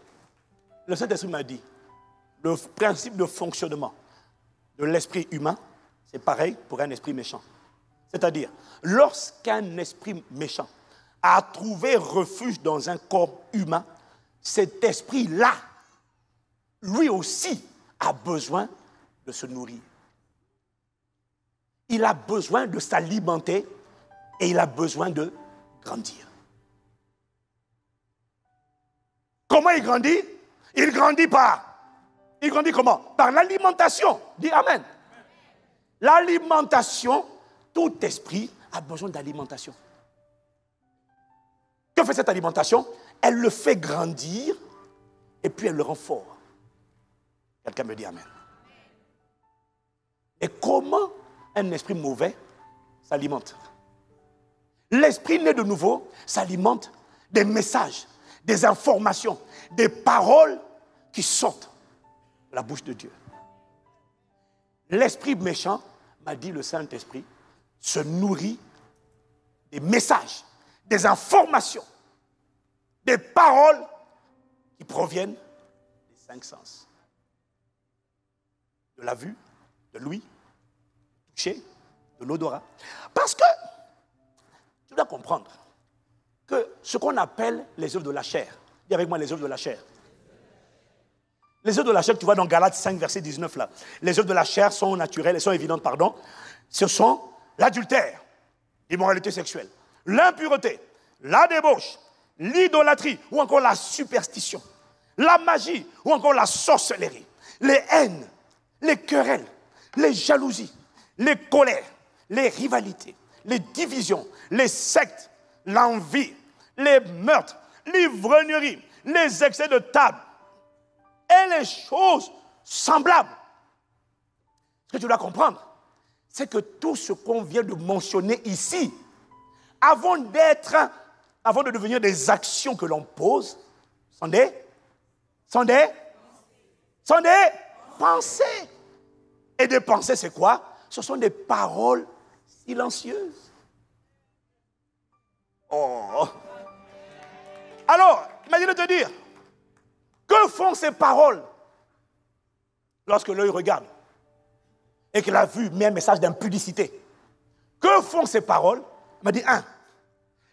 Speaker 1: Le Saint-Esprit m'a dit, le principe de fonctionnement de l'esprit humain, c'est pareil pour un esprit méchant. C'est-à-dire, lorsqu'un esprit méchant a trouvé refuge dans un corps humain, cet esprit-là, lui aussi, a besoin de se nourrir. Il a besoin de s'alimenter et il a besoin de grandir. Comment il grandit? Il grandit Il grandit comment? Par l'alimentation. Dis amen. L'alimentation, tout esprit a besoin d'alimentation. Que fait cette alimentation? Elle le fait grandir et puis elle le rend fort. Quelqu'un me dit amen. Et comment un esprit mauvais s'alimente? L'esprit né de nouveau s'alimente des messages, des informations, des paroles qui sortent de la bouche de Dieu. L'esprit méchant, m'a dit le Saint-Esprit, se nourrit des messages, des informations, des paroles qui proviennent des 5 sens. De la vue, de l'ouïe, du toucher, de l'odorat. Parce que, tu dois comprendre que ce qu'on appelle les œuvres de la chair, dis avec moi les œuvres de la chair. Les œuvres de la chair, tu vois dans Galates 5, verset 19 là. Les œuvres de la chair sont naturelles, elles sont évidentes, pardon. Ce sont l'adultère, l'immoralité sexuelle, l'impureté, la débauche, l'idolâtrie ou encore la superstition, la magie ou encore la sorcellerie, les haines, les querelles, les jalousies, les colères, les rivalités, les divisions, les sectes, l'envie, les meurtres, l'ivrognerie, les excès de table et les choses semblables. Ce que tu dois comprendre, c'est que tout ce qu'on vient de mentionner ici, avant de devenir des actions que l'on pose, sont des pensées. Et des pensées, c'est quoi? Ce sont des paroles silencieuses. Oh. Alors, imagine te dire, que font ces paroles lorsque l'œil regarde et que la vue met un message d'impudicité? Que font ces paroles? Il m'a dit,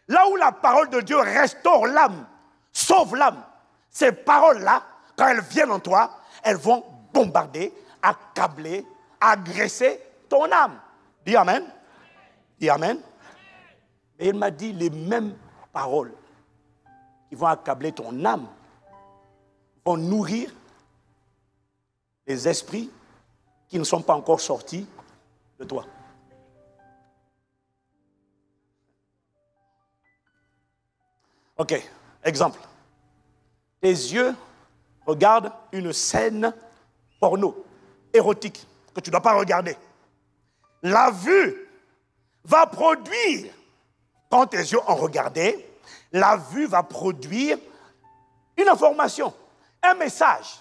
Speaker 1: là où la parole de Dieu restaure l'âme, sauve l'âme, ces paroles-là quand elles viennent en toi, elles vont bombarder, accabler, agresser ton âme. Dis Amen. Dis Amen. Et il m'a dit les mêmes paroles qui vont accabler ton âme, vont nourrir les esprits qui ne sont pas encore sortis de toi. Ok, exemple. Tes yeux regardent une scène porno, érotique, que tu ne dois pas regarder. La vue va produire, quand tes yeux ont regardé, la vue va produire une information, un message,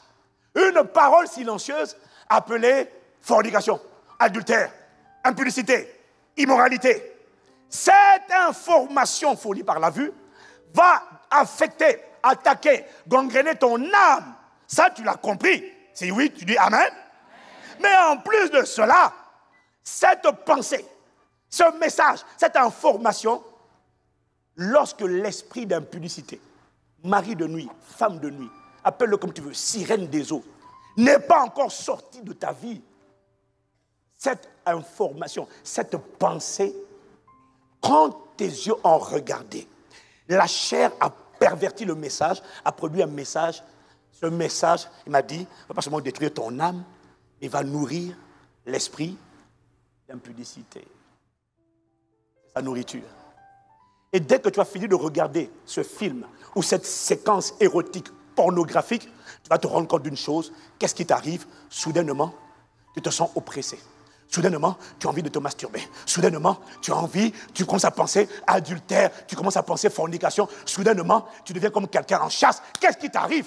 Speaker 1: une parole silencieuse appelée fornication, adultère, impudicité, immoralité. Cette information fournie par la vue va affecter, attaquer, gangréner ton âme. Ça, tu l'as compris. Si oui, tu dis Amen. Mais en plus de cela, cette pensée, ce message, cette information, lorsque l'esprit d'impudicité, mari de nuit, femme de nuit, appelle-le comme tu veux, sirène des eaux, n'est pas encore sorti de ta vie, cette information, cette pensée, quand tes yeux ont regardé, la chair a perverti le message, a produit un message. Ce message, il m'a dit, ne va pas seulement détruire ton âme, mais va nourrir l'esprit d'impudicité. C'est sa nourriture. Et dès que tu as fini de regarder ce film ou cette séquence érotique, pornographique, tu vas te rendre compte d'une chose. Qu'est-ce qui t'arrive? Soudainement, tu te sens oppressé. Soudainement, tu as envie de te masturber. Soudainement, tu commences à penser adultère, tu commences à penser fornication. Soudainement, tu deviens comme quelqu'un en chasse. Qu'est-ce qui t'arrive?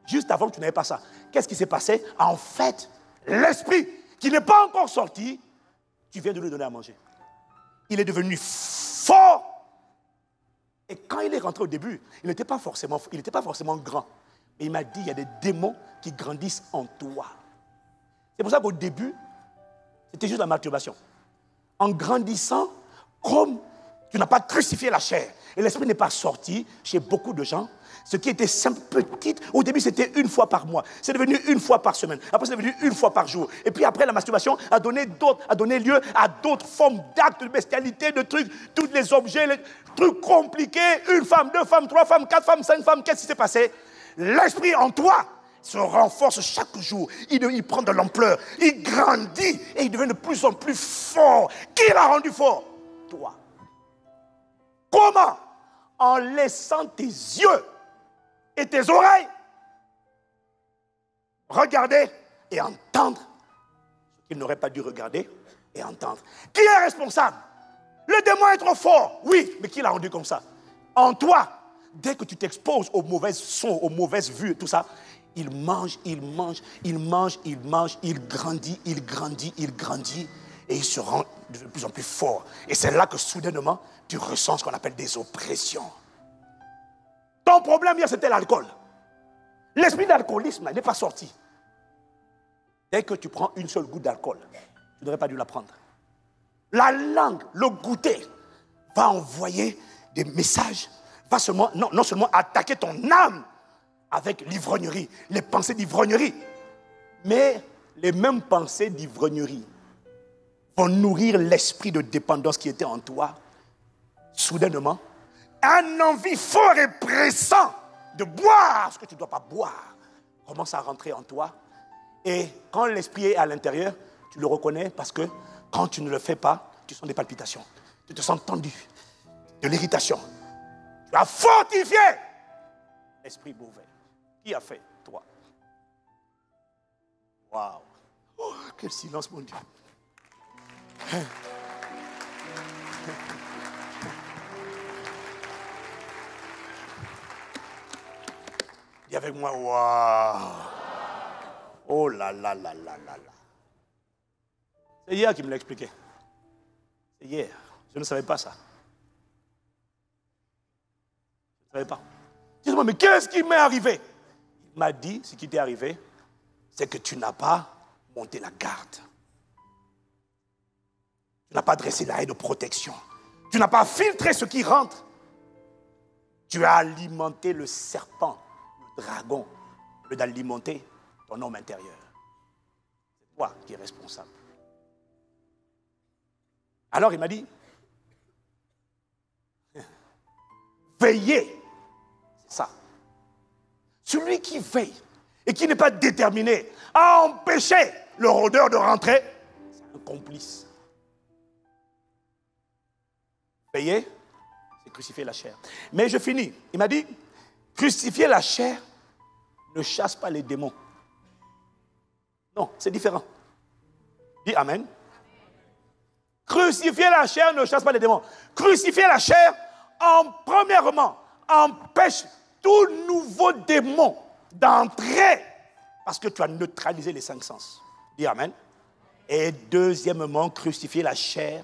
Speaker 1: Juste avant que tu n'avais pas ça. Qu'est-ce qui s'est passé? En fait, l'esprit qui n'est pas encore sorti, tu viens de lui donner à manger. Il est devenu fort. Et quand il est rentré au début, il n'était pas forcément grand. Mais il m'a dit, il y a des démons qui grandissent en toi. C'est pour ça qu'au début, c'était juste la masturbation. En grandissant, comme tu n'as pas crucifié la chair, et l'esprit n'est pas sorti chez beaucoup de gens, ce qui était simple, petite, au début c'était une fois par mois, c'est devenu une fois par semaine, après c'est devenu une fois par jour. Et puis après la masturbation a donné lieu à d'autres formes d'actes de bestialité, de trucs, tous les objets, les trucs compliqués, une femme, deux femmes, trois femmes, quatre femmes, cinq femmes, qu'est-ce qui s'est passé? L'esprit en toi se renforce chaque jour, il prend de l'ampleur, il grandit et il devient de plus en plus fort. Qui l'a rendu fort? Toi. Comment? En laissant tes yeux et tes oreilles regarder et entendre ce qu'il n'aurait pas dû regarder et entendre. Qui est responsable? Le démon est trop fort, oui, mais qui l'a rendu comme ça? En toi, dès que tu t'exposes aux mauvaises sons, aux mauvaises vues, tout ça, il mange, il grandit, et il se rend de plus en plus fort. Et c'est là que soudainement, tu ressens ce qu'on appelle des oppressions. Ton problème hier, c'était l'alcool. L'esprit d'alcoolisme n'est pas sorti. Dès que tu prends une seule goutte d'alcool, tu n'aurais pas dû la prendre. La langue, le goûter, va envoyer des messages, va non seulement attaquer ton âme avec l'ivrognerie, les pensées d'ivrognerie, mais les mêmes pensées d'ivrognerie vont nourrir l'esprit de dépendance qui était en toi. Soudainement, un envie fort et pressant de boire ce que tu ne dois pas boire commence à rentrer en toi. Et quand l'esprit est à l'intérieur, tu le reconnais parce que quand tu ne le fais pas, tu sens des palpitations. Tu te sens tendu, de l'irritation. Tu as fortifié l'esprit mauvais. Qui a fait? Toi. Waouh! Oh, quel silence, mon Dieu. Dis avec moi, waouh! Oh là là là là là là. C'est hier qu'il me l'a expliqué. C'est hier. Je ne savais pas ça. Je ne savais pas. Dis-moi, mais qu'est-ce qui m'est arrivé? Il m'a dit, ce qui t'est arrivé, c'est que tu n'as pas monté la garde. Tu n'as pas dressé la haie de protection. Tu n'as pas filtré ce qui rentre. Tu as alimenté le serpent, le dragon, lieu d'alimenter ton homme intérieur. C'est toi qui es responsable. Alors il m'a dit, veillez, c'est ça. Celui qui veille et qui n'est pas déterminé à empêcher le rôdeur de rentrer, c'est un complice. Veillez, c'est crucifier la chair. Mais je finis. Il m'a dit, crucifier la chair ne chasse pas les démons. Non, c'est différent. Dis Amen. Crucifier la chair ne chasse pas les démons. Crucifier la chair, premièrement, empêche tout nouveau démon d'entrer parce que tu as neutralisé les 5 sens. Dis Amen. Et deuxièmement, crucifier la chair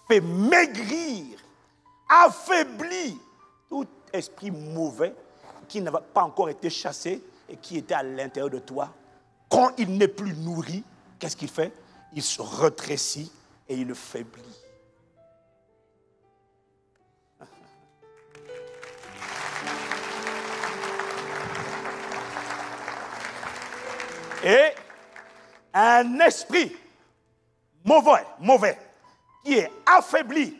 Speaker 1: fait maigrir, affaiblir tout esprit mauvais qui n'a pas encore été chassé et qui était à l'intérieur de toi. Quand il n'est plus nourri, qu'est-ce qu'il fait? Il se rétrécit et il le faiblit. Et un esprit mauvais, qui est affaibli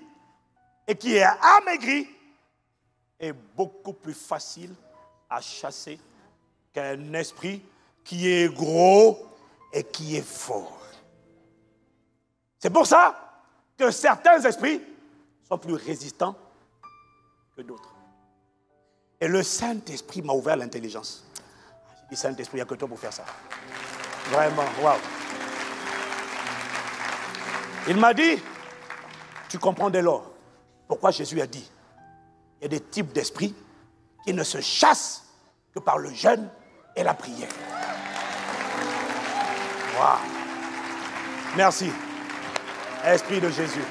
Speaker 1: et qui est amaigri, est beaucoup plus facile à chasser qu'un esprit qui est gros et qui est fort. C'est pour ça que certains esprits sont plus résistants que d'autres. Et le Saint-Esprit m'a ouvert l'intelligence. J'ai dit, Saint-Esprit, il n'y a que toi pour faire ça. Vraiment, waouh. Il m'a dit, tu comprends dès lors pourquoi Jésus a dit, il y a des types d'esprits qui ne se chassent que par le jeûne et la prière. Waouh. Merci. Esprit de Jésus.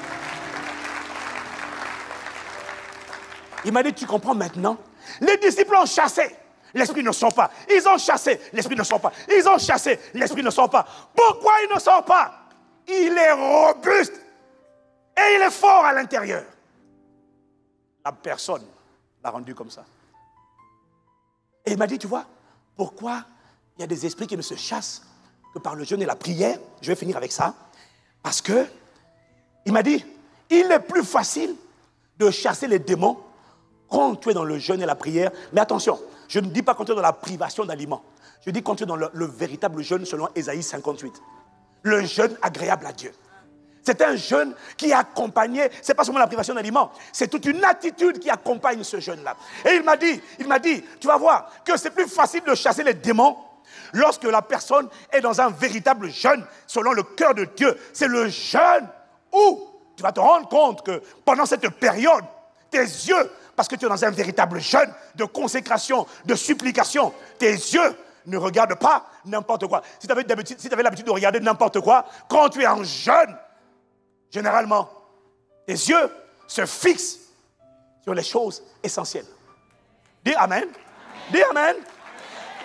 Speaker 1: Il m'a dit, tu comprends maintenant? Les disciples ont chassé. L'esprit ne sort pas. Ils ont chassé. L'esprit ne sort pas. Ils ont chassé. L'esprit ne sort pas. Pourquoi il ne sort pas? Il est robuste. Et il est fort à l'intérieur. La personne l'a rendu comme ça. Et il m'a dit, tu vois, pourquoi il y a des esprits qui ne se chassent que par le jeûne et la prière? Je vais finir avec ça. Parce que, il m'a dit, il est plus facile de chasser les démons quand tu es dans le jeûne et la prière. Mais attention, je ne dis pas quand tu es dans la privation d'aliments. Je dis quand tu es dans le véritable jeûne selon Ésaïe 58. Le jeûne agréable à Dieu. C'est un jeûne qui est accompagné, ce n'est pas seulement la privation d'aliments, c'est toute une attitude qui accompagne ce jeûne-là. Et il m'a dit, tu vas voir que c'est plus facile de chasser les démons lorsque la personne est dans un véritable jeûne selon le cœur de Dieu. C'est le jeûne où tu vas te rendre compte que pendant cette période, tes yeux, parce que tu es dans un véritable jeûne de consécration, de supplication, tes yeux ne regardent pas n'importe quoi. Si tu avais l'habitude de regarder n'importe quoi, quand tu es en jeûne, généralement, tes yeux se fixent sur les choses essentielles. Dis Amen. Dis Amen.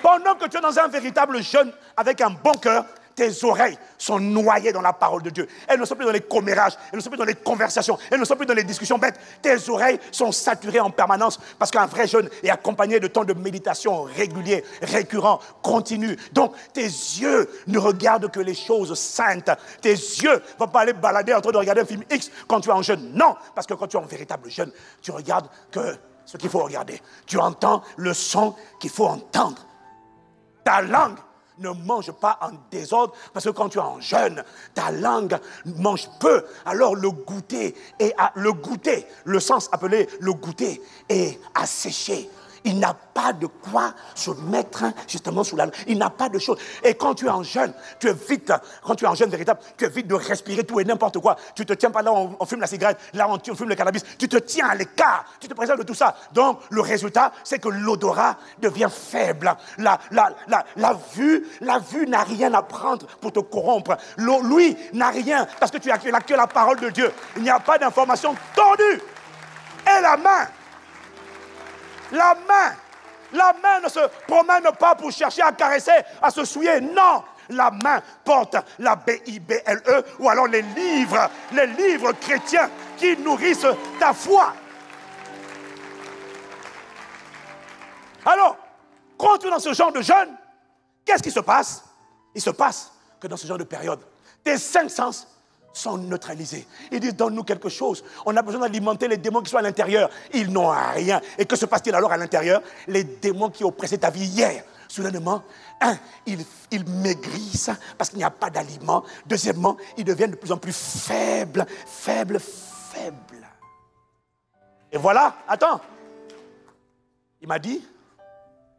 Speaker 1: Pendant que tu es dans un véritable jeûne avec un bon cœur, tes oreilles sont noyées dans la parole de Dieu. Elles ne sont plus dans les commérages, elles ne sont plus dans les conversations, elles ne sont plus dans les discussions bêtes. Tes oreilles sont saturées en permanence parce qu'un vrai jeûne est accompagné de temps de méditation régulier, récurrent, continu. Donc, tes yeux ne regardent que les choses saintes. Tes yeux ne vont pas aller balader en train de regarder un film X quand tu es en jeûne. Non, parce que quand tu es en véritable jeûne, tu regardes que ce qu'il faut regarder. Tu entends le son qu'il faut entendre. Ta langue ne mange pas en désordre, parce que quand tu es en jeûne, ta langue mange peu. Alors le goûter, le sens appelé le goûter, est asséché. Il n'a pas de quoi se mettre justement sous la langue. Il n'a pas de chose. Et quand tu es en jeûne, quand tu es en jeûne véritable, tu évites de respirer tout et n'importe quoi. Tu ne te tiens pas là où on fume la cigarette, là où on fume le cannabis. Tu te tiens à l'écart. Tu te préserves de tout ça. Donc, le résultat, c'est que l'odorat devient faible. La vue n'a rien à prendre pour te corrompre. L'ouïe n'a rien, parce que tu n'as que la parole de Dieu. Il n'y a pas d'information tordue. Et la main ne se promène pas pour chercher à caresser, à se souiller. Non, la main porte la Bible ou alors les livres chrétiens qui nourrissent ta foi. Alors, quand tu es dans ce genre de jeûne, qu'est-ce qui se passe? Il se passe que dans ce genre de période, tes 5 sens sont neutralisés. Ils disent, donne-nous quelque chose. On a besoin d'alimenter les démons qui sont à l'intérieur. Ils n'ont rien. Et que se passe-t-il alors à l'intérieur? Les démons qui oppressaient ta vie hier, soudainement, ils maigrissent parce qu'il n'y a pas d'aliment. Deuxièmement, ils deviennent de plus en plus faibles. Et voilà, attends. Il m'a dit,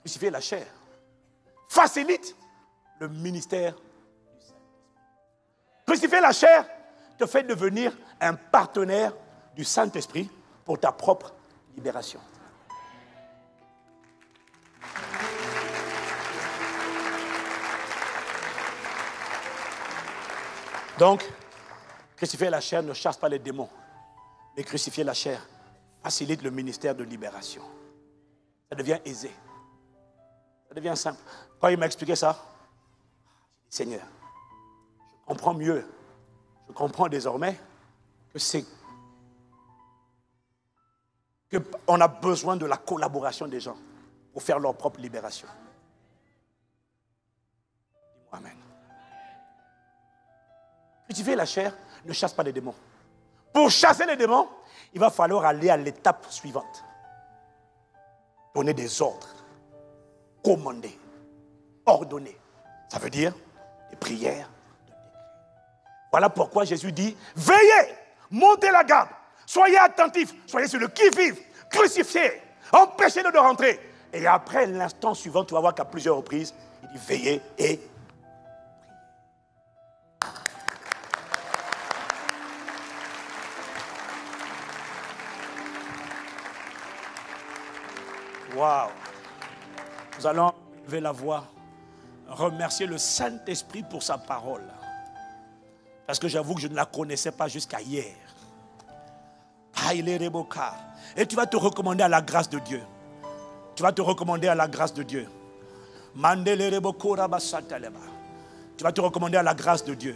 Speaker 1: crucifier la chair facilite le ministère du Saint-Esprit. Crucifier la chair te fait devenir un partenaire du Saint-Esprit pour ta propre libération. Donc, crucifier la chair ne chasse pas les démons, mais crucifier la chair facilite le ministère de libération. Ça devient aisé. Ça devient simple. Quand il m'a expliqué ça, j'ai dit, Seigneur, je comprends mieux. Je comprends désormais que qu'on a besoin de la collaboration des gens pour faire leur propre libération. Dis-moi amen. Cultiver la chair ne chasse pas les démons. Pour chasser les démons, il va falloir aller à l'étape suivante. Donner des ordres, commander, ordonner. Ça veut dire des prières. Voilà pourquoi Jésus dit, veillez, montez la garde, soyez attentifs, soyez sur le qui-vive, crucifiez, empêchez-le de rentrer. Et après, l'instant suivant, tu vas voir qu'à plusieurs reprises, il dit, veillez et priez. Waouh! Nous allons lever la voix, remercier le Saint-Esprit pour sa parole. Parce que j'avoue que je ne la connaissais pas jusqu'à hier. Et tu vas te recommander à la grâce de Dieu. Tu vas te recommander à la grâce de Dieu. Tu vas te recommander à la grâce de Dieu.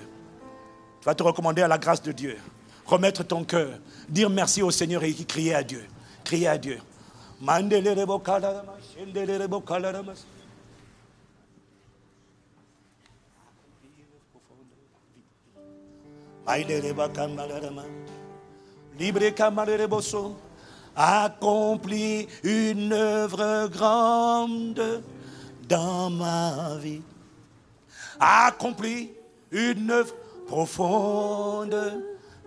Speaker 1: Tu vas te recommander à la grâce de Dieu. Remettre ton cœur. Dire merci au Seigneur et crier à Dieu. Crier à Dieu. Accomplis une œuvre grande dans ma vie. Accomplis une œuvre profonde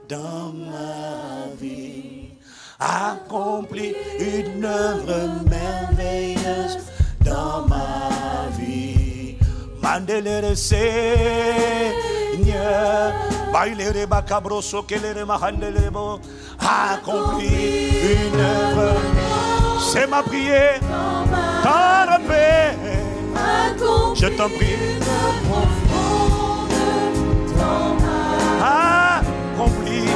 Speaker 1: dans ma vie. Accomplis une œuvre merveilleuse dans ma vie. Mandele Seigneur. Accomplis une œuvre. C'est ma prière. Dans la paix. Je t'en prie. Accomplis.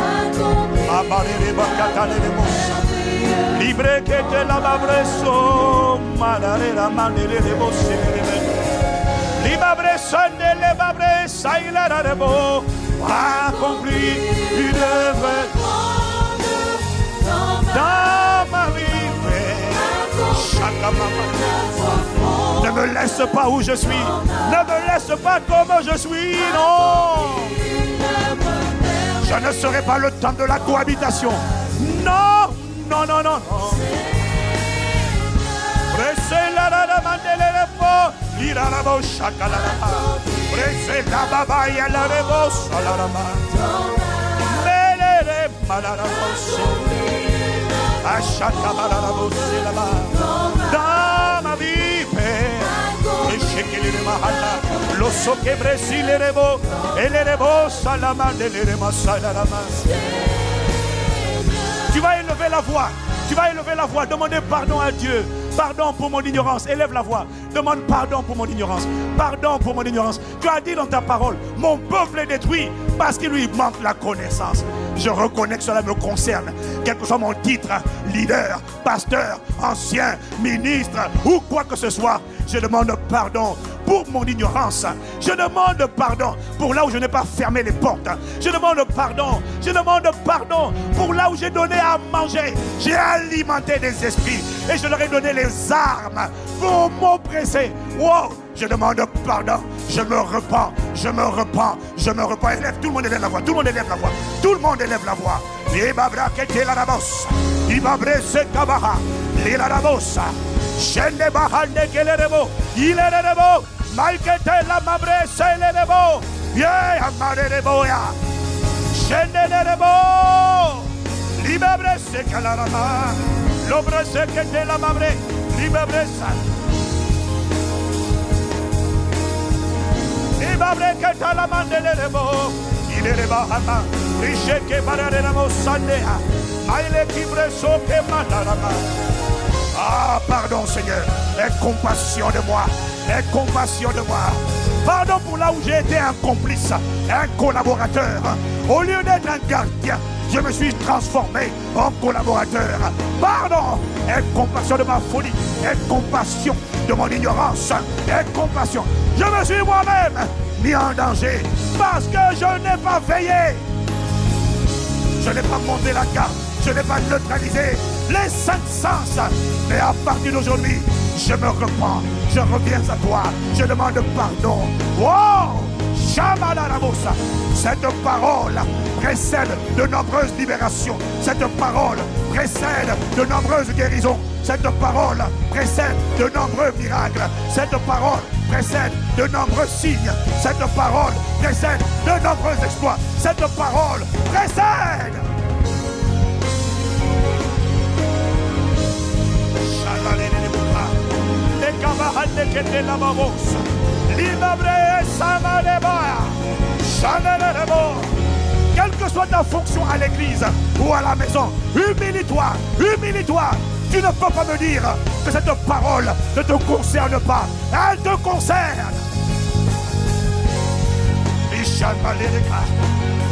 Speaker 1: Libre que te la babreso. Malare la mandele de bosse. Accomplis une œuvre dans ma vie. Ne me laisse pas où je suis. Ne me laisse pas comme je suis. Non. Je ne serai pas le temps de la cohabitation. Non, non, non, non, non. Dans ma vie, tu vas élever la voix. Tu vas élever la voix. Demandez pardon à Dieu. Pardon pour mon ignorance. Élève la voix. Demande pardon pour mon ignorance. Pardon pour mon ignorance. Tu as dit dans ta parole, mon peuple est détruit parce qu'il lui manque la connaissance. Je reconnais que cela me concerne, quel que soit mon titre, leader, pasteur, ancien, ministre ou quoi que ce soit. Je demande pardon pour mon ignorance. Je demande pardon pour là où je n'ai pas fermé les portes. Je demande pardon pour là où j'ai donné à manger. J'ai alimenté des esprits et je leur ai donné les armes pour m'oppresser. Wow! Je demande pardon. Je me repens. Élève, tout le monde élève la voix. Tout le monde élève la voix. Tout le monde élève la voix. Ibabra kete la rabos. Ibabre se kabaha. Lila rabosa. Shende bahande kelerebo. Ilerebo. Maikete la mabre se lerebo. Yeah, amarebo ya. Shende lerebo. Libabre se kalarama. L'obre se kete la mabre. Libabre sa. Ibabre kete la mandelerebo. Ilereba hama. Riche ke bararemo sandea. Maile kibre so ke mandarama. Ah, pardon Seigneur, aie compassion de moi, aie compassion de moi. Pardon pour là où j'ai été un complice, un collaborateur. Au lieu d'être un gardien, je me suis transformé en collaborateur. Pardon, aie compassion de ma folie, aie compassion de mon ignorance, aie compassion. Je me suis moi-même mis en danger parce que je n'ai pas veillé. Je n'ai pas monté la garde, je n'ai pas neutralisé les cinq sens. Mais à partir d'aujourd'hui, je me repens, je reviens à toi, je demande pardon. Wow! Shamalarabosa. Cette parole précède de nombreuses libérations. Cette parole précède de nombreuses guérisons. Cette parole précède de nombreux miracles. Cette parole précède de nombreux signes. Cette parole précède de nombreux exploits. Cette parole précède. Quelle que soit ta fonction à l'église ou à la maison, humilie-toi, humilie-toi. Tu ne peux pas me dire que cette parole ne te concerne pas. Elle te concerne.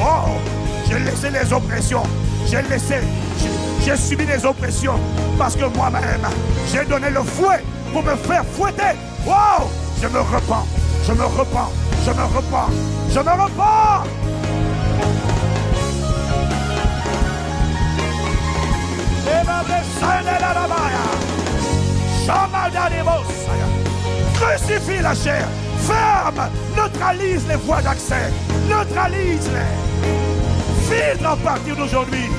Speaker 1: Oh, j'ai laissé les oppressions. J'ai subi les oppressions parce que moi-même, j'ai donné le fouet pour me faire fouetter. Wow! Je me repens, je me repens, je me repens, je me repens. Crucifie la chair, ferme, neutralise les voies d'accès, neutralise-les, filtre à partir d'aujourd'hui.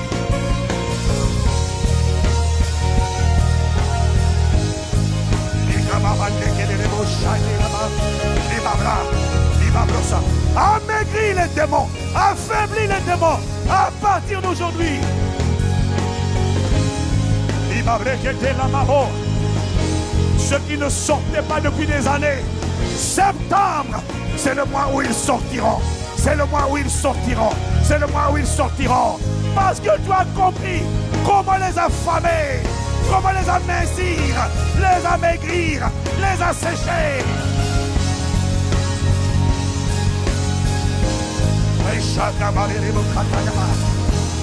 Speaker 1: Amaigris les démons, affaiblis les démons à partir d'aujourd'hui. Ceux qui ne sortaient pas depuis des années, septembre, c'est le mois où ils sortiront. C'est le mois où ils sortiront. C'est le mois où ils sortiront. Parce que tu as compris comment les affamer, comment les amincir, les amaigrir, les assécher.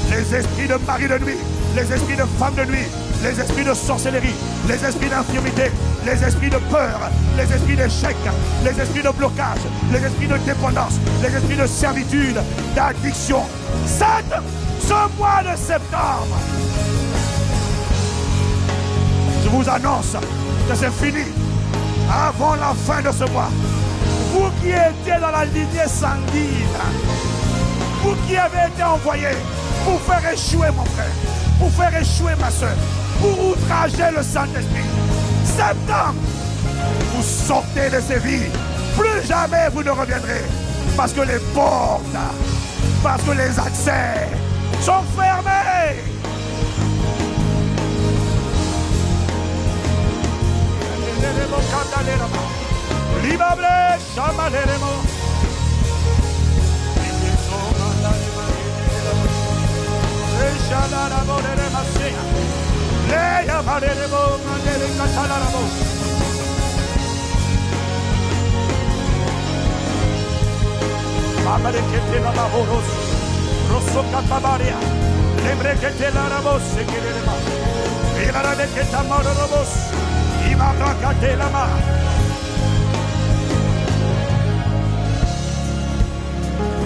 Speaker 1: Les esprits de mari de nuit, les esprits de femme de nuit, les esprits de sorcellerie, les esprits d'infirmité, les esprits de peur, les esprits d'échec, les esprits de blocage, les esprits de dépendance, les esprits de servitude, d'addiction. Ce mois de septembre, je vous annonce que c'est fini avant la fin de ce mois. Vous qui étiez dans la lignée sanguine, vous qui avez été envoyés pour faire échouer mon frère, pour faire échouer ma soeur, pour outrager le Saint-Esprit. Septembre, vous sortez de ces vies. Plus jamais vous ne reviendrez. Parce que les portes, parce que les accès sont fermés.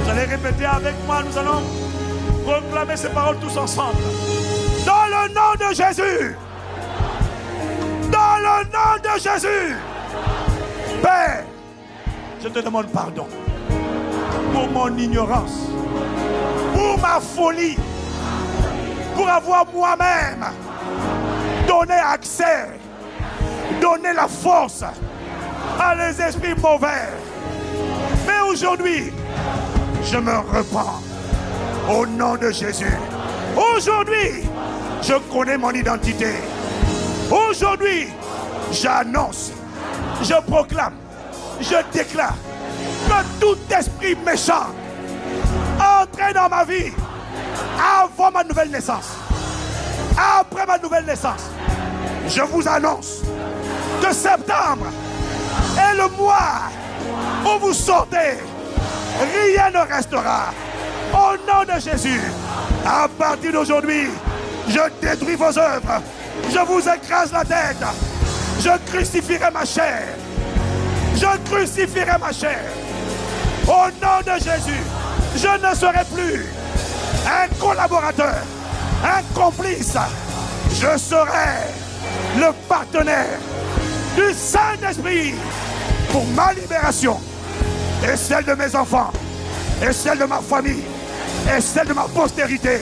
Speaker 1: Vous allez répéter avec moi, nous allons proclamer ces paroles tous ensemble. Dans le nom de Jésus. Dans le nom de Jésus. Père, je te demande pardon pour mon ignorance, pour ma folie, pour avoir moi-même donné accès, donné la force à les esprits mauvais. Mais aujourd'hui, je me repens au nom de Jésus. Aujourd'hui, je connais mon identité. Aujourd'hui, j'annonce, je proclame, je déclare que tout esprit méchant entré dans ma vie avant ma nouvelle naissance, après ma nouvelle naissance, je vous annonce que septembre est le mois où vous sortez. Rien ne restera. Au nom de Jésus, à partir d'aujourd'hui, je détruis vos œuvres. Je vous écrase la tête. Je crucifierai ma chair. Je crucifierai ma chair. Au nom de Jésus, je ne serai plus un collaborateur, un complice. Je serai le partenaire du Saint-Esprit pour ma libération et celle de mes enfants, et celle de ma famille, et celle de ma postérité,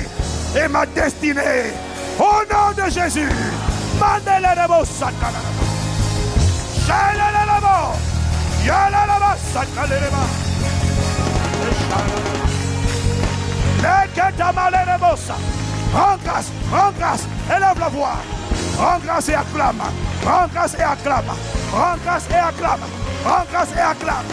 Speaker 1: et ma destinée. Au nom de Jésus. Rends grâce, élève la voix. Rends grâce et acclame. Rends grâce et acclame. Rends grâce et acclame. Rends grâce et acclame.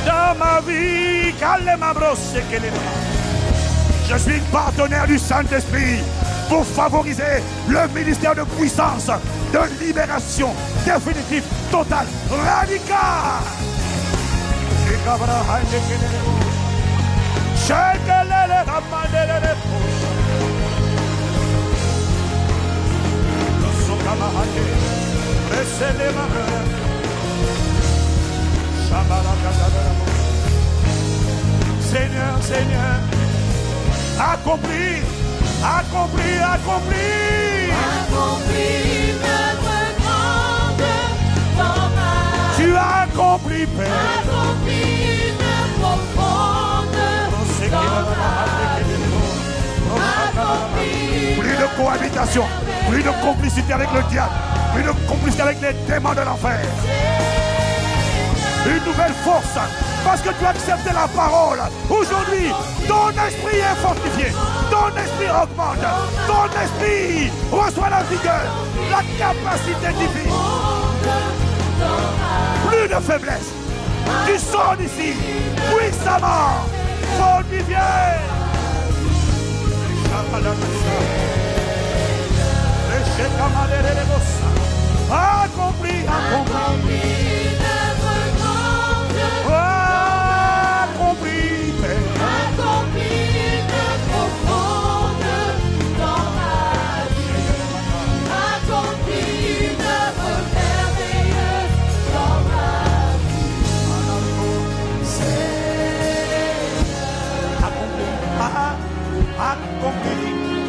Speaker 1: Dans ma vie, je suis partenaire du Saint-Esprit pour favoriser le ministère de puissance, de libération définitive, totale, radicale. Seigneur, Seigneur, accomplis, accomplis, accomplis.
Speaker 2: Accomplis l'œuvre grande dans ma vie.
Speaker 1: Tu as accompli, Père.
Speaker 2: Accomplis l'œuvre profonde dans ma vie. Accomplis.
Speaker 1: Plus de cohabitation, plus de complicité avec le diable, plus de complicité avec les démons de l'enfer. Une nouvelle force, parce que tu as accepté la parole. Aujourd'hui, ton esprit est fortifié, ton esprit augmente, ton esprit reçoit la vigueur, la capacité divine. Plus de faiblesse, tu sors d'ici, puissamment, fortifié. Accompli, accompli. Accompli, Père.
Speaker 2: Accomplis l'œuvre profonde dans ma vie. Accomplis l'œuvre merveilleuse dans ma vie. Seigneur.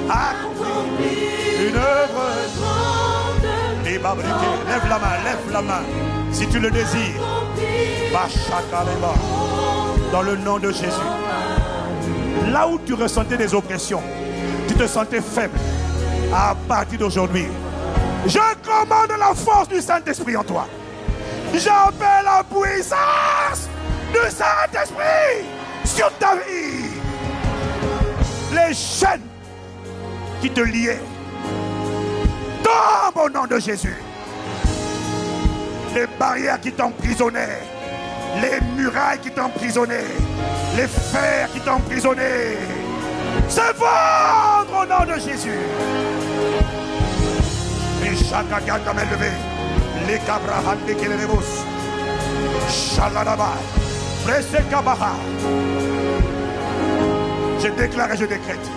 Speaker 1: Accompli une œuvre grande. Lève la main, lève la main. Si tu le désires. Dans le nom de Jésus. Là où tu ressentais des oppressions, tu te sentais faible. À partir d'aujourd'hui, je commande la force du Saint-Esprit en toi. J'appelle la puissance du Saint-Esprit sur ta vie. Les chaînes qui te liaient tombent au nom de Jésus. les barrières qui t'emprisonnaient, les murailles qui t'emprisonnaient, les fers qui t'emprisonnaient, se vendre au nom de Jésus. Et chaque garde dans mes levées, les cabrahans de Kélérebos, Shaladaba, Presse Kabaha. Je déclare et je décrète,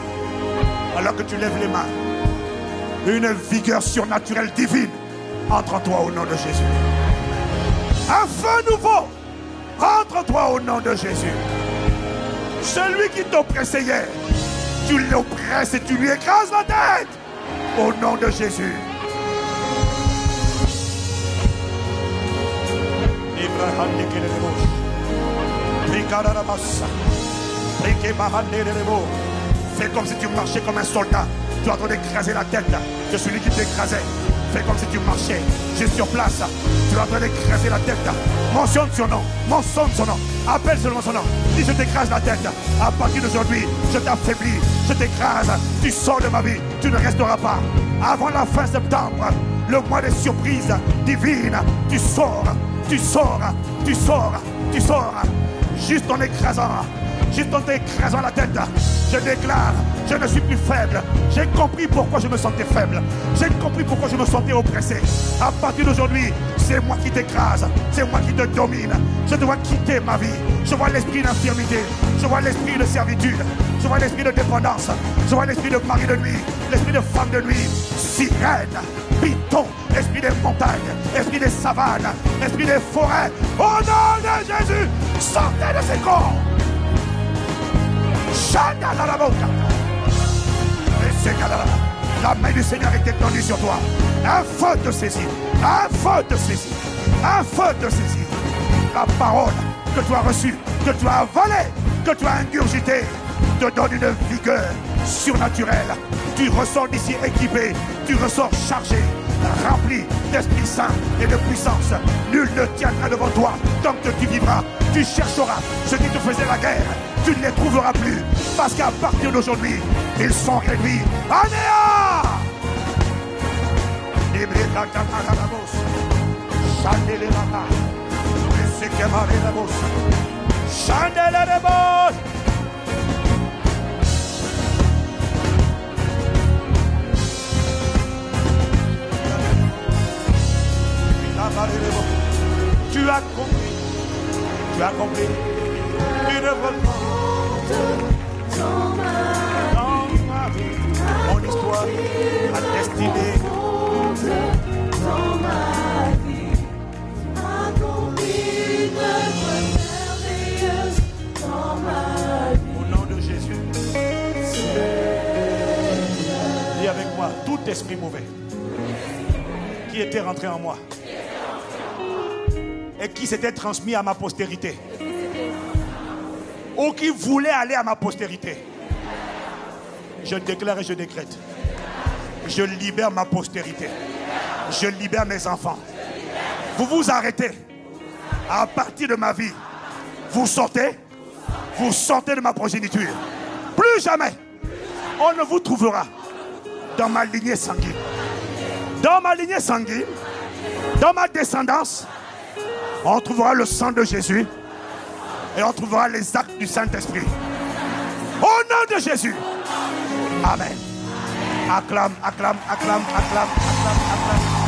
Speaker 1: alors que tu lèves les mains, une vigueur surnaturelle divine entre en toi au nom de Jésus. Un feu nouveau entre en toi au nom de Jésus. Celui qui t'oppressait hier, tu l'oppresses et tu lui écrases la tête au nom de Jésus. Fais comme si tu marchais comme un soldat. Tu es en train d'écraser la tête de celui qui t'écrasait. Fais comme si tu marchais. Je suis sur place. Tu es en train d'écraser la tête. Mentionne son nom. Mentionne son nom. Appelle seulement son nom. Dis je t'écrase la tête. À partir d'aujourd'hui, je t'affaiblis. Je t'écrase. Tu sors de ma vie. Tu ne resteras pas. Avant la fin septembre, le mois des surprises divines, tu sors. Tu sors. Tu sors. Tu sors. Juste en écrasant. Juste en t'écrasant la tête, je déclare, je ne suis plus faible. J'ai compris pourquoi je me sentais faible. J'ai compris pourquoi je me sentais oppressé. À partir d'aujourd'hui, c'est moi qui t'écrase. C'est moi qui te domine. Je dois quitter ma vie. Je vois l'esprit d'infirmité. Je vois l'esprit de servitude. Je vois l'esprit de dépendance. Je vois l'esprit de mari de nuit. L'esprit de femme de nuit. Sirène, python, esprit des montagnes, esprit des savanes, esprit des forêts. Au nom de Jésus, sortez de ces corps. La main du Seigneur est étendue sur toi. Un feu te saisit. Un feu te saisit. Un feu te saisit. La parole que tu as reçue, que tu as avalée, que tu as ingurgitée, te donne une vigueur surnaturelle. Tu ressors d'ici équipé. Tu ressors chargé, rempli d'Esprit Saint et de puissance. Nul ne tiendra devant toi tant que tu vivras. Tu chercheras ceux qui te faisaient la guerre. Tu ne les trouveras plus. Parce qu'à partir d'aujourd'hui, ils sont réduits à néant. Tu as compris. Tu as compris. Une œuvre dans ma vie, mon histoire, ma destinée. Dans ma vie, accompli une œuvre merveilleuse dans ma vie. Au nom de Jésus, dis avec moi, tout esprit mauvais qui était rentré en moi et qui s'était transmis à ma postérité, ou qui voulait aller à ma postérité, je déclare et je décrète, je libère ma postérité, je libère mes enfants. Vous vous arrêtez à partir de ma vie. Vous sortez de ma progéniture. Plus jamais on ne vous trouvera dans ma lignée sanguine. Dans ma lignée sanguine, dans ma descendance, on trouvera le sang de Jésus et on trouvera les actes du Saint-Esprit. Au nom de Jésus. Amen. Acclame, acclame, acclame, acclame, acclame, acclame.